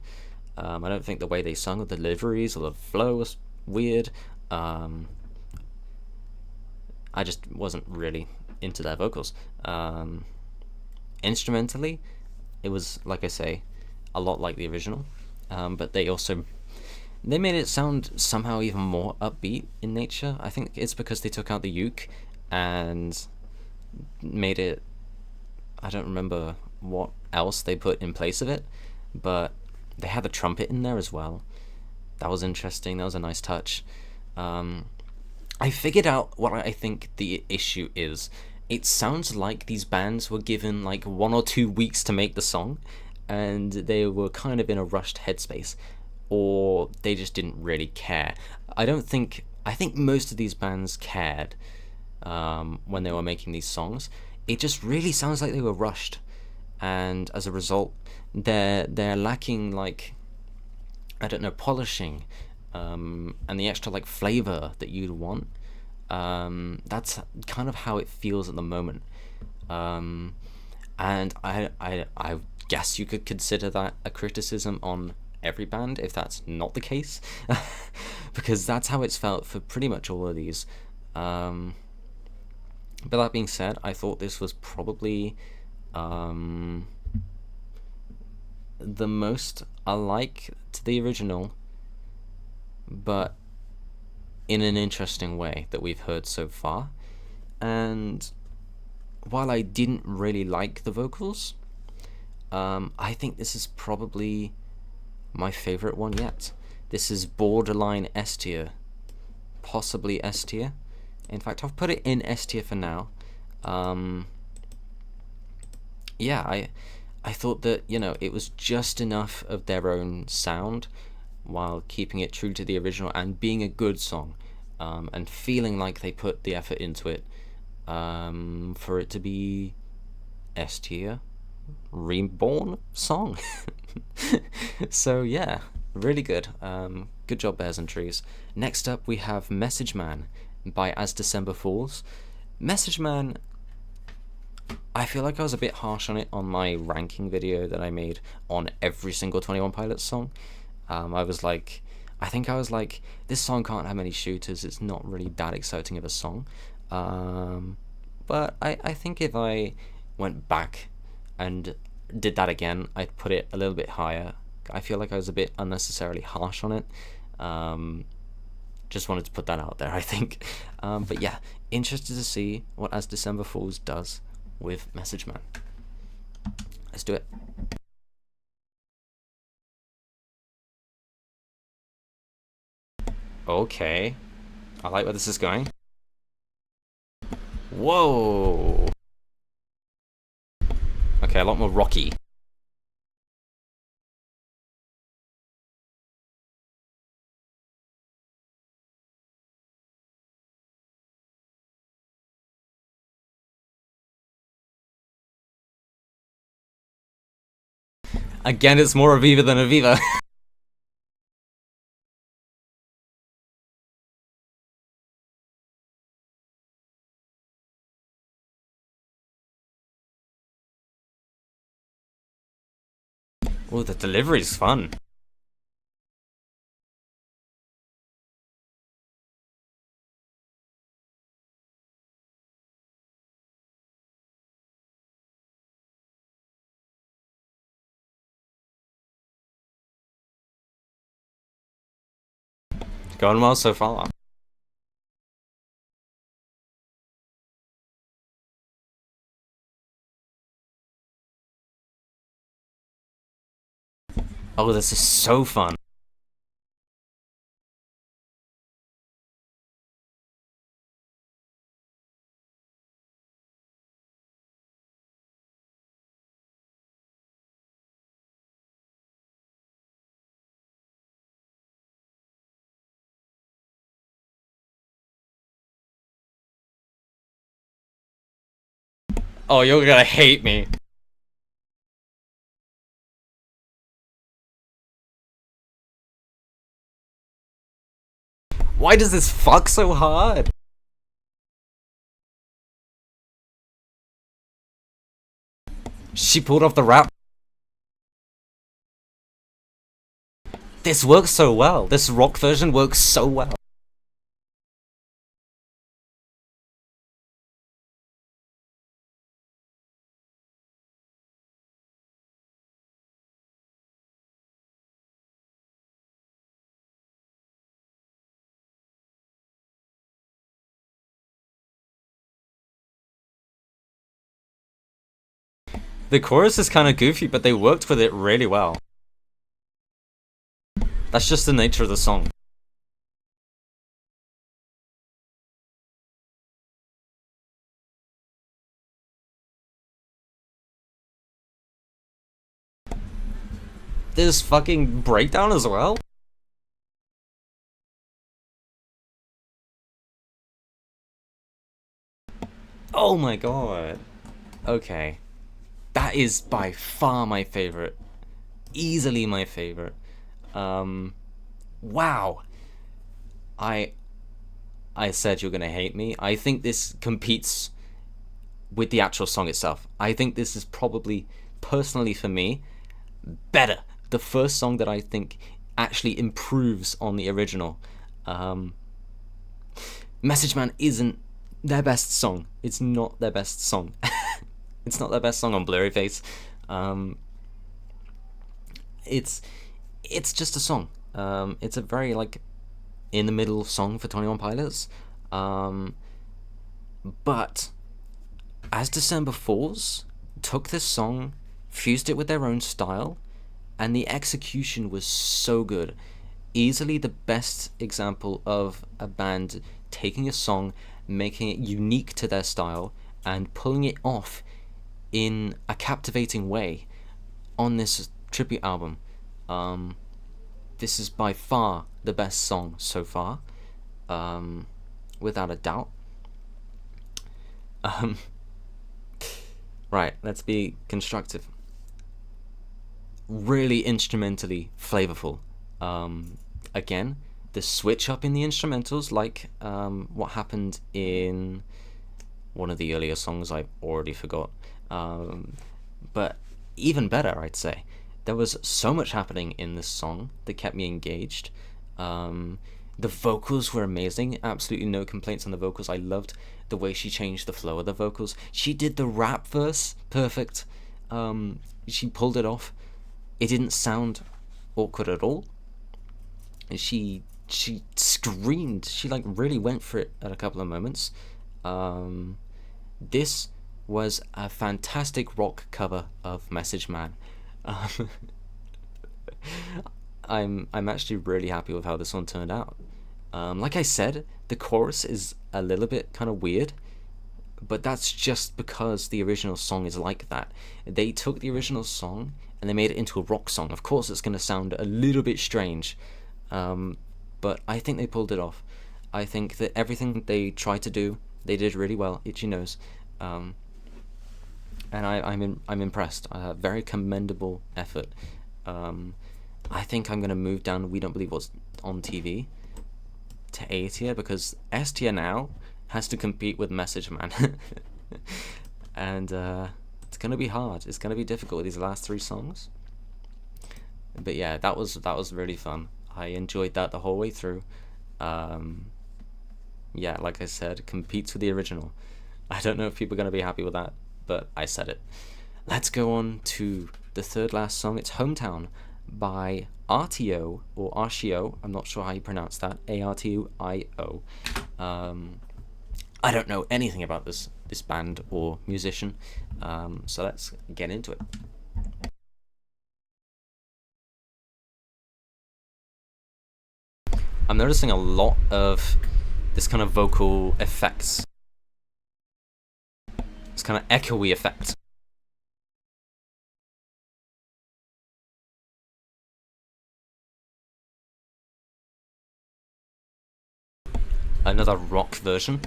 I don't think the way they sung, the deliveries or the flow was weird. Um, I just wasn't really into their vocals. Instrumentally, it was, like I say, a lot like the original, but they made it sound somehow even more upbeat in nature. I think it's because they took out the uke and made it. I don't remember what else they put in place of it, but they had the trumpet in there as well. That was interesting. That was a nice touch. Um, I figured out what I think the issue is. It sounds like these bands were given like 1 or 2 weeks to make the song, and they were kind of in a rushed headspace. or they just didn't really care. I think most of these bands cared when they were making these songs. It just really sounds like they were rushed, and as a result, they're lacking, like, I don't know, polishing, and the extra like flavor that you'd want. That's kind of how it feels at the moment. And I guess you could consider that a criticism on every band if that's not the case, because that's how it's felt for pretty much all of these. But that being said, I thought this was probably the most alike to the original, but in an interesting way that we've heard so far. And while I didn't really like the vocals, I think this is probably my favorite one yet. This is borderline S tier, possibly S tier. In fact, I'll put it in S tier for now. Yeah, I thought that, you know, it was just enough of their own sound while keeping it true to the original and being a good song, and feeling like they put the effort into it, for it to be S tier Reborn song. So yeah, really good. Good job, Bears and Trees. Next up we have Message Man by As December Falls. Message Man, I feel like I was a bit harsh on it on my ranking video that I made on every single 21 Pilots song. I think I was like, this song can't have any shooters, it's not really that exciting of a song. But I think if I went back and did that again, I'd put it a little bit higher. I feel like I was a bit unnecessarily harsh on it. Just wanted to put that out there, I think. But yeah, interested to see what As December Falls does with Message Man. Let's do it. Okay, I like where this is going. Whoa! Okay, a lot more rocky. Again, it's more Aviva than Aviva. Oh, the delivery's fun. Going well so far. Oh, this is so fun. Oh, you're gonna hate me. Why does this fuck so hard? She pulled off the rap. This works so well. This rock version works so well. The chorus is kind of goofy, but they worked with it really well. That's just the nature of the song. There's fucking breakdown as well? Oh my god. Okay. That is by far my favorite. Easily my favorite. Wow. I I said you're gonna hate me. I think this competes with the actual song itself. I think this is probably, personally for me, better. The first song that I think actually improves on the original. Message Man isn't their best song. It's not their best song. It's not their best song on Blurryface. Um, it's just a song. It's a very like in the middle song for 21 Pilots. But as December Falls took this song, fused it with their own style, and the execution was so good. Easily the best example of a band taking a song, making it unique to their style, and pulling it off in a captivating way on this tribute album. This is by far the best song so far, without a doubt. Right, let's be constructive. Really instrumentally flavorful. Again, the switch up in the instrumentals, like what happened in one of the earlier songs I already forgot. But even better, I'd say. There was so much happening in this song that kept me engaged. The vocals were amazing. Absolutely no complaints on the vocals. I loved the way she changed the flow of the vocals. She did the rap verse perfect. She pulled it off. It didn't sound awkward at all. She screamed. She like really went for it at a couple of moments. This was a fantastic rock cover of Message Man. I'm actually really happy with how this one turned out. Like I said, the chorus is a little bit kind of weird, but that's just because the original song is like that. They took the original song and they made it into a rock song. Of course, it's going to sound a little bit strange, but I think they pulled it off. I think that everything they tried to do, they did really well. Itchy nose, and I'm impressed. Very commendable effort. I think I'm going to move down We Don't Believe What's on TV to A tier, because S tier now has to compete with Message Man. And it's going to be hard. It's going to be difficult with these last three songs. But yeah, that was really fun. I enjoyed that the whole way through. Yeah, like I said, competes with the original. I don't know if people are going to be happy with that, but I said it. Let's go on to the third last song. It's Hometown by RTO, or Artio. I'm not sure how you pronounce that. ARTUIO. I don't know anything about this band or musician, so let's get into it. I'm noticing a lot of this kind of vocal effects. This kind of echoey effect. Another rock version.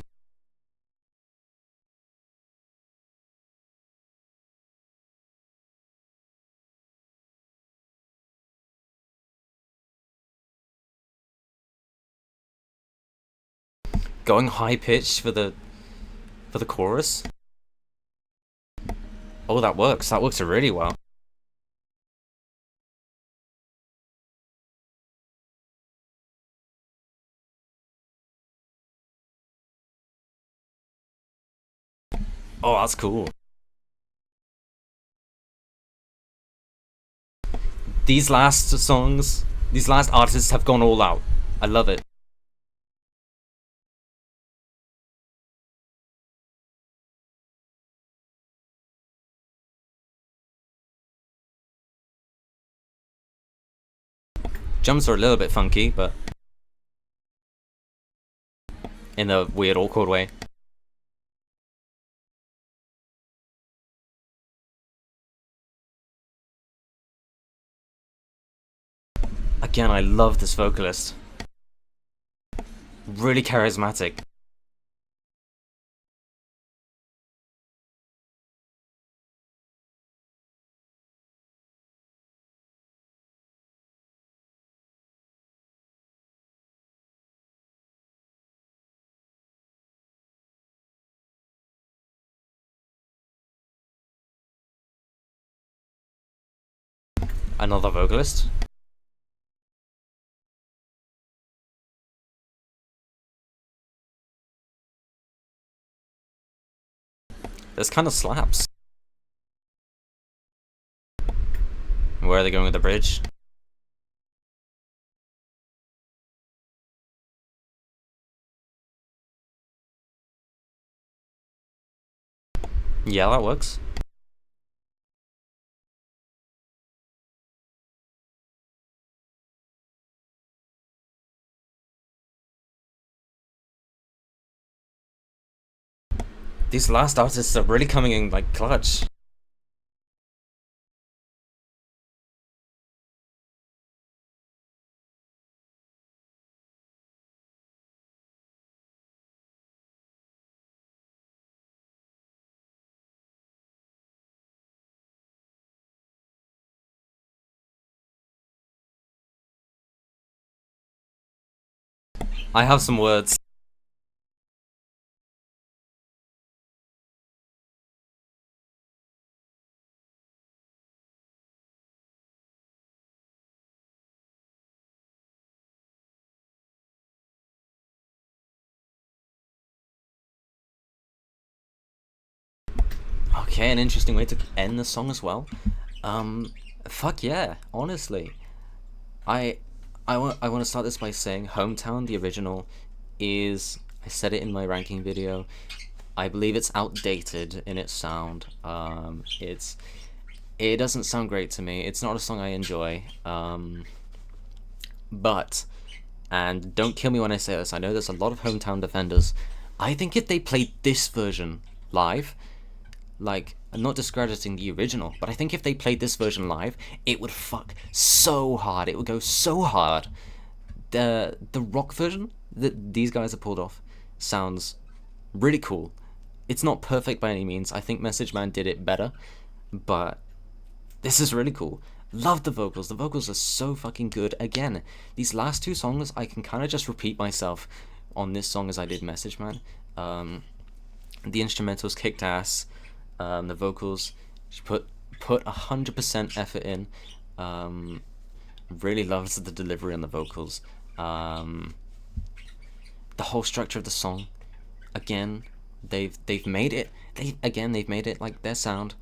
Going high pitched for the chorus. Oh, that works. That works really well. Oh, that's cool. These last songs, these last artists have gone all out. I love it. Jumps are a little bit funky, but in a weird, awkward way. Again, I love this vocalist. Really charismatic. Another vocalist. This kind of slaps. Where are they going with the bridge? Yeah, that works. These last artists are really coming in like clutch. I have some words. Okay, an interesting way to end the song as well. Fuck yeah, honestly. I I want to start this by saying Hometown, the original, is, I said it in my ranking video, I believe it's outdated in its sound. It doesn't sound great to me. It's not a song I enjoy. But, and don't kill me when I say this, I know there's a lot of Hometown defenders. I think if they played this version live, like, I'm not discrediting the original, but I think if they played this version live, it would fuck so hard. It would go so hard. The rock version that these guys have pulled off sounds really cool. It's not perfect by any means. I think Message Man did it better, but this is really cool. Love the vocals. The vocals are so fucking good. Again, these last two songs, I can kind of just repeat myself on this song as I did Message Man. The instrumentals kicked ass. The vocals, she put 100% effort in. Really loves the delivery on the vocals. The whole structure of the song. Again, they've made it. They've made it like their sound,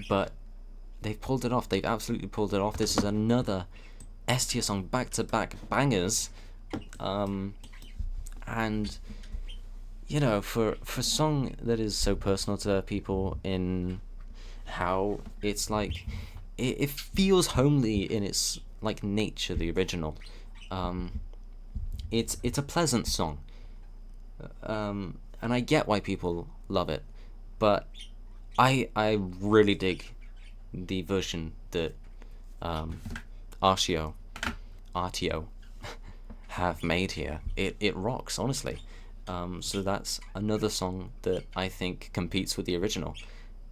but they've pulled it off. They've absolutely pulled it off. This is another S tier song, back to back bangers. And you know, for a song that is so personal to people in how it's like, it feels homely in its like nature, the original. It's a pleasant song, and I get why people love it, but I really dig the version that Artio have made here. It rocks, honestly. So that's another song that I think competes with the original.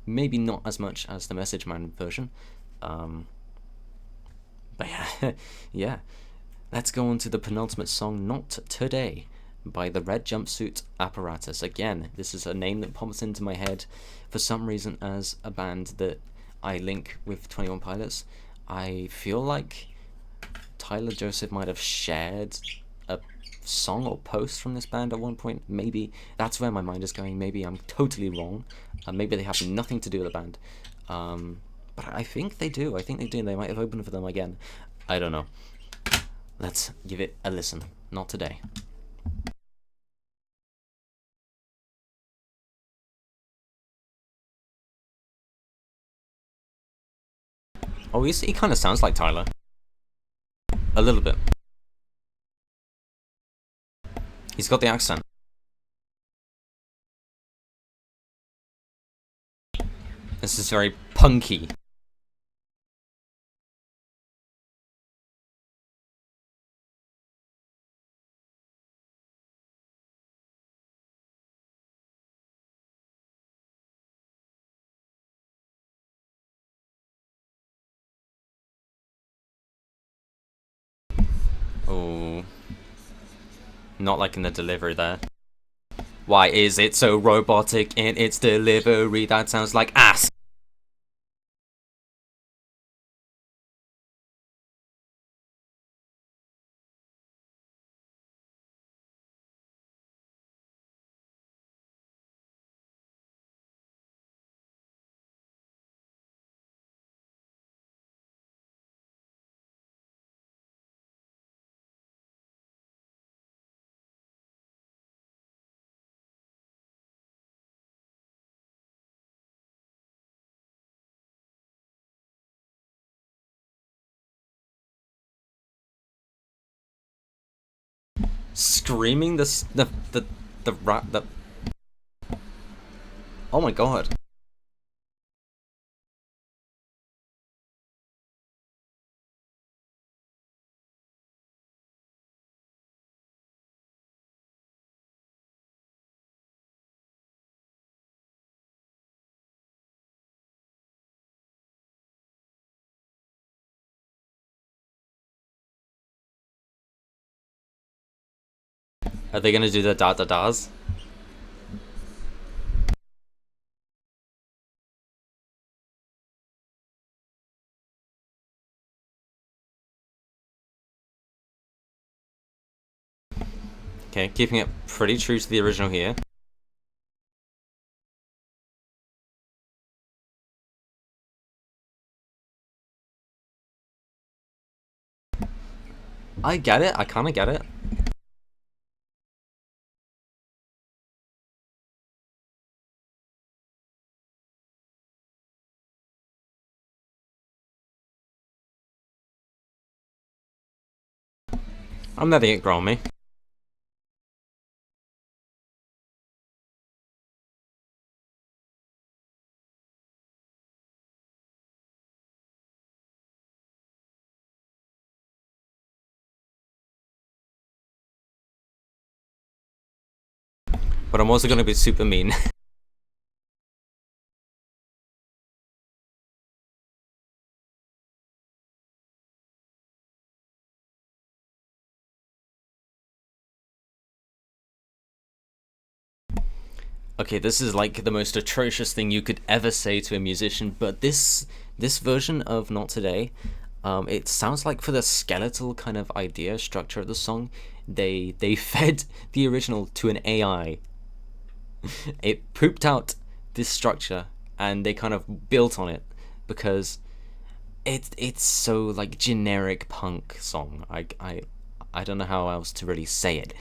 Maybe not as much as the Message Man version. But yeah, yeah. Let's go on to the penultimate song, Not Today, by the Red Jumpsuit Apparatus. Again, this is a name that pops into my head for some reason as a band that I link with 21 Pilots. I feel like Tyler Joseph might have shared a song or post from this band at one point. Maybe that's where my mind is going. Maybe I'm totally wrong. Maybe they have nothing to do with the band. But I think they do. I think they do. They might have opened for them again. I don't know. Let's give it a listen. Not Today. Oh, he kind of sounds like Tyler. A little bit. He's got the accent. This is very punky. Oh, not like in the delivery there. Why is it so robotic in its delivery? That sounds like ass. screaming the rat the. Oh my god. Are they gonna do the da da das? Okay, keeping it pretty true to the original here. I get it. I kind of get it. I'm letting it grow on me. But I'm also gonna be super mean. Okay, this is like the most atrocious thing you could ever say to a musician, but this version of Not Today, it sounds like for the skeletal kind of idea structure of the song, they fed the original to an AI. It pooped out this structure and they kind of built on it because it's so like generic punk song. I don't know how else to really say it.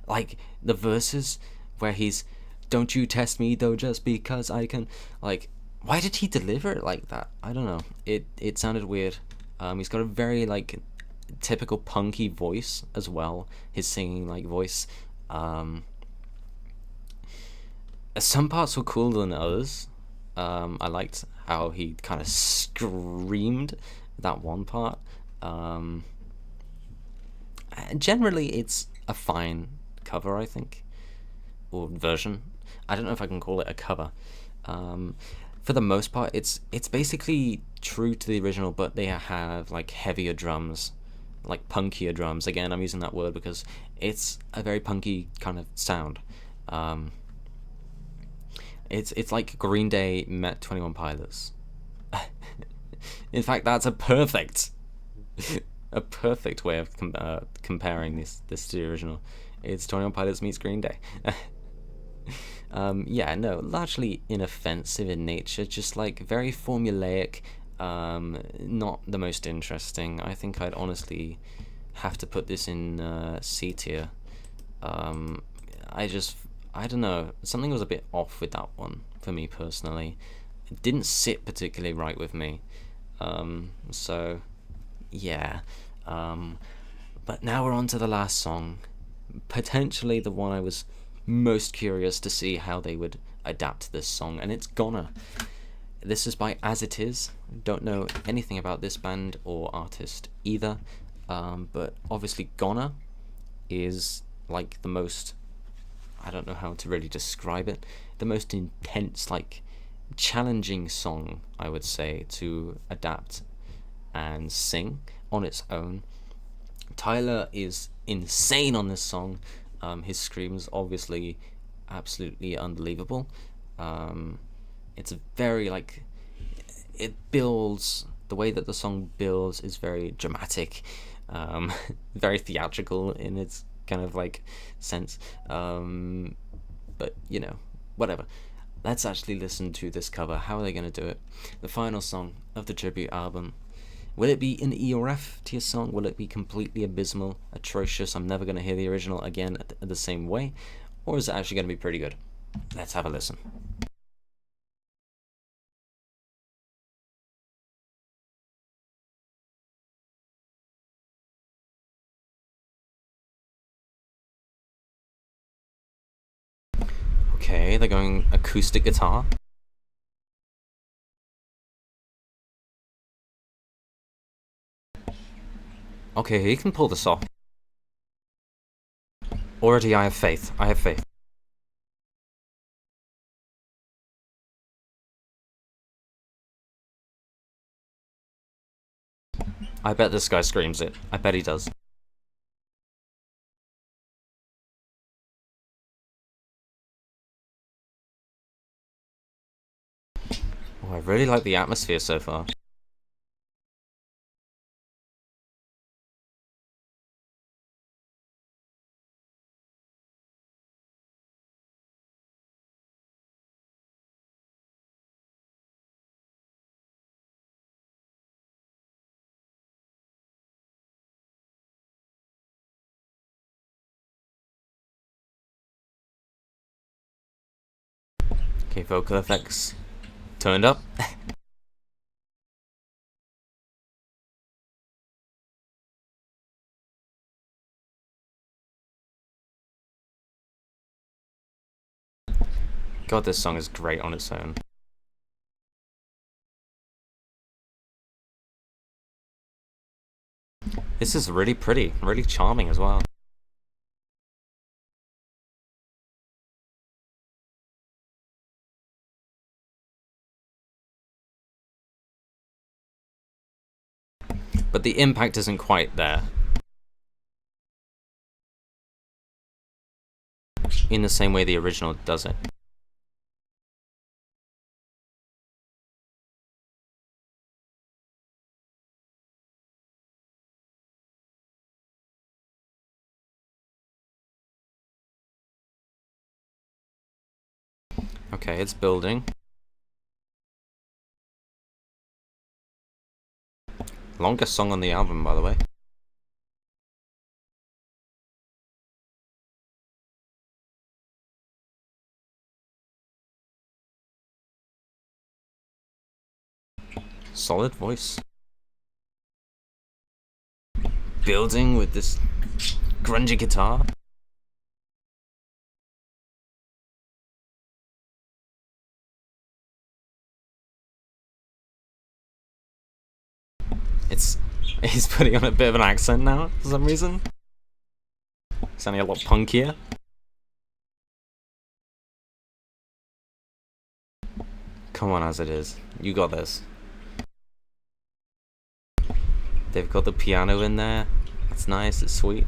Like the verses where he's "Don't you test me though just because I can," like why did he deliver it like that? I don't know. It sounded weird. He's got a very like typical punky voice as well. His singing like voice. Um, some parts were cooler than others. I liked how he kind of screamed that one part. Um, Generally, it's a fine cover, I think, or version. I don't know if I can call it a cover. Um, for the most part, it's basically true to the original, but they have like heavier drums, like punkier drums. Again, I'm using that word because it's a very punky kind of sound. Um, it's like Green Day met 21 Pilots. In fact, that's a perfect way of comparing this to the original. It's 21 Pilots meets Green Day. Yeah, no, largely inoffensive in nature, just like very formulaic, not the most interesting. I think I'd honestly have to put this in C tier. Um, I just, I don't know, something was a bit off with that one for me personally. It didn't sit particularly right with me. So, yeah. Um, but now we're on to the last song. Potentially the one I was most curious to see how they would adapt this song, and it's Gonna. This is by As It Is. Don't know anything about this band or artist either, but obviously Gonna is like the most, I don't know how to really describe it, the most intense, like challenging song I would say to adapt and sing on its own. Tyler is insane on this song. His screams obviously absolutely unbelievable. Um, it's a very like it builds, the way that the song builds is very dramatic, very theatrical in its kind of like sense. But you know, whatever. Let's actually listen to this cover. How are they going to do it? The final song of the tribute album. Will it be an E or F tier song? Will it be completely abysmal, atrocious? I'm never going to hear the original again the same way? Or is it actually going to be pretty good? Let's have a listen. Okay, they're going acoustic guitar. Okay, he can pull this off. Already, I have faith. I have faith. I bet this guy screams it. I bet he does. Oh, I really like the atmosphere so far. Okay, vocal effects turned up. God, this song is great on its own. This is really pretty, really charming as well. But the impact isn't quite there. In the same way the original does it. Okay, it's building. Longest song on the album, by the way. Solid voice. Building with this grungy guitar. He's putting on a bit of an accent now for some reason. Sounding a lot punkier. Come on, as it is. You got this. They've got the piano in there. That's nice, it's sweet.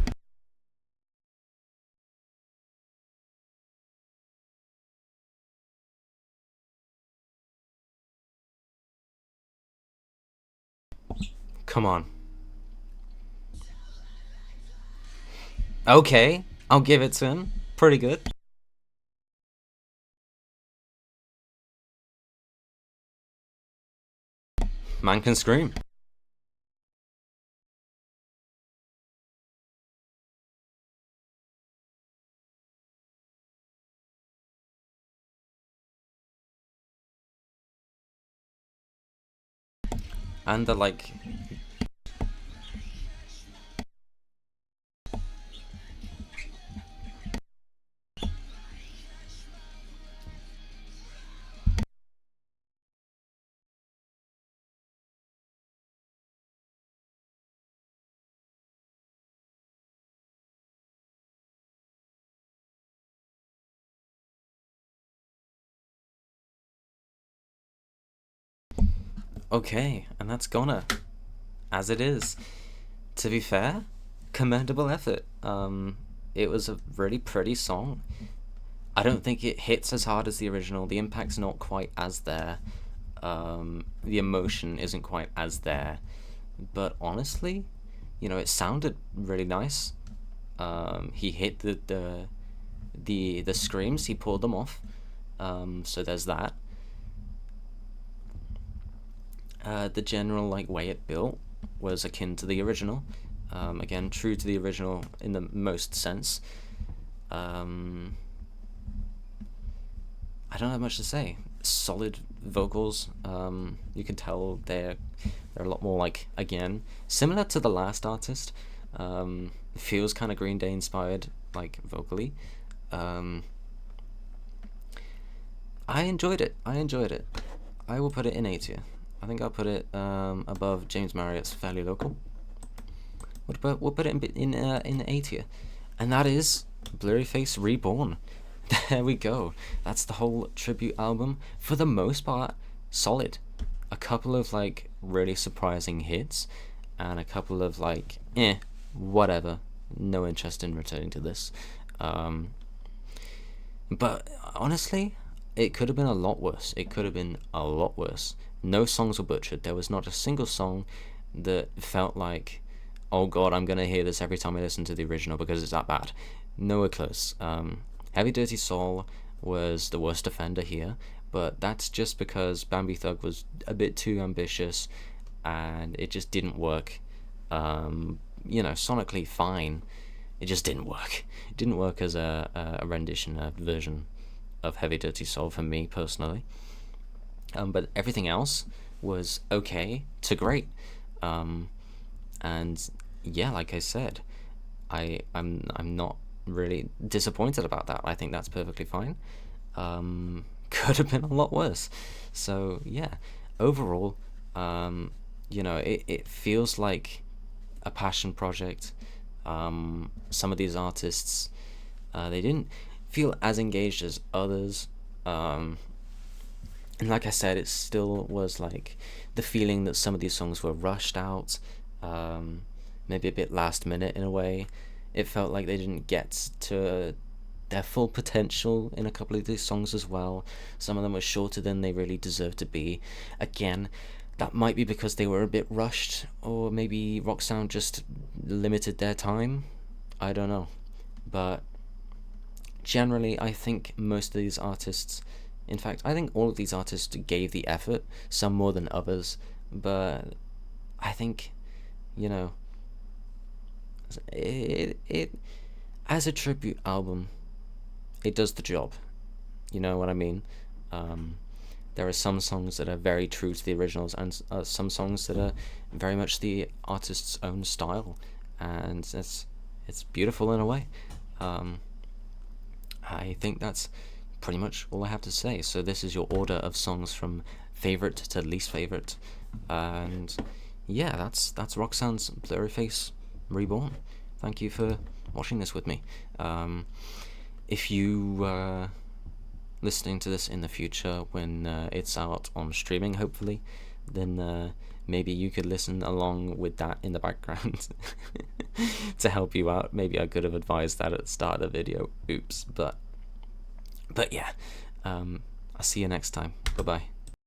Come on. Okay, I'll give it to him. Pretty good. Man can scream. And the like. Okay, and that's Gonna. As it is. To be fair, commendable effort. It was a really pretty song. I don't think it hits as hard as the original. The impact's not quite as there. The emotion isn't quite as there. But honestly, it sounded really nice. He hit the screams. He pulled them off. So there's that. The general way it built was akin to the original. Again, true to the original in the most sense. I don't have much to say. Solid vocals. You can tell they're a lot more again, similar to the last artist. Feels kind of Green Day inspired, vocally. I enjoyed it. I enjoyed it. I will put it in A tier. I think I'll put it above James Marriott's Fairly Local. We'll put it in A tier, and that is Blurryface Reborn. There we go. That's the whole tribute album. For the most part, solid. A couple of like really surprising hits, and a couple of like whatever. No interest in returning to this. But honestly, it could have been a lot worse. It could have been a lot worse. No songs were butchered. There was not a single song that felt like, oh god, I'm gonna hear this every time I listen to the original because it's that bad. Nowhere close. Heavy Dirty Soul was the worst offender here, but that's just because Bambi Thug was a bit too ambitious, and it just didn't work. Sonically fine. It just didn't work. It didn't work as a rendition, a version of Heavy Dirty Soul for me personally. But everything else was okay to great. And yeah, like I said, I'm not really disappointed about that. I think that's perfectly fine. Could have been a lot worse. So yeah, overall, it feels like a passion project. Some of these artists, they didn't feel as engaged as others. And like I said, it still was like the feeling that some of these songs were rushed out, maybe a bit last minute in a way. It felt like they didn't get to their full potential in a couple of these songs as well. Some of them were shorter than they really deserved to be. Again, that might be because they were a bit rushed, or maybe Rocksound just limited their time. I don't know. But generally, I think most of these artists, in fact, I think all of these artists gave the effort, some more than others, but I think, it as a tribute album, it does the job. You know what I mean? There are some songs that are very true to the originals, and some songs that are very much the artist's own style, and it's beautiful in a way. I think that's pretty much all I have to say. So this is your order of songs from favorite to least favorite, and yeah, that's Rocksound's Blurryface Reborn. Thank you for watching this with me. If you listening to this in the future when it's out on streaming, hopefully, then maybe you could listen along with that in the background to help you out. Maybe I could have advised that at the start of the video. Oops. But yeah, I'll see you next time. Bye bye.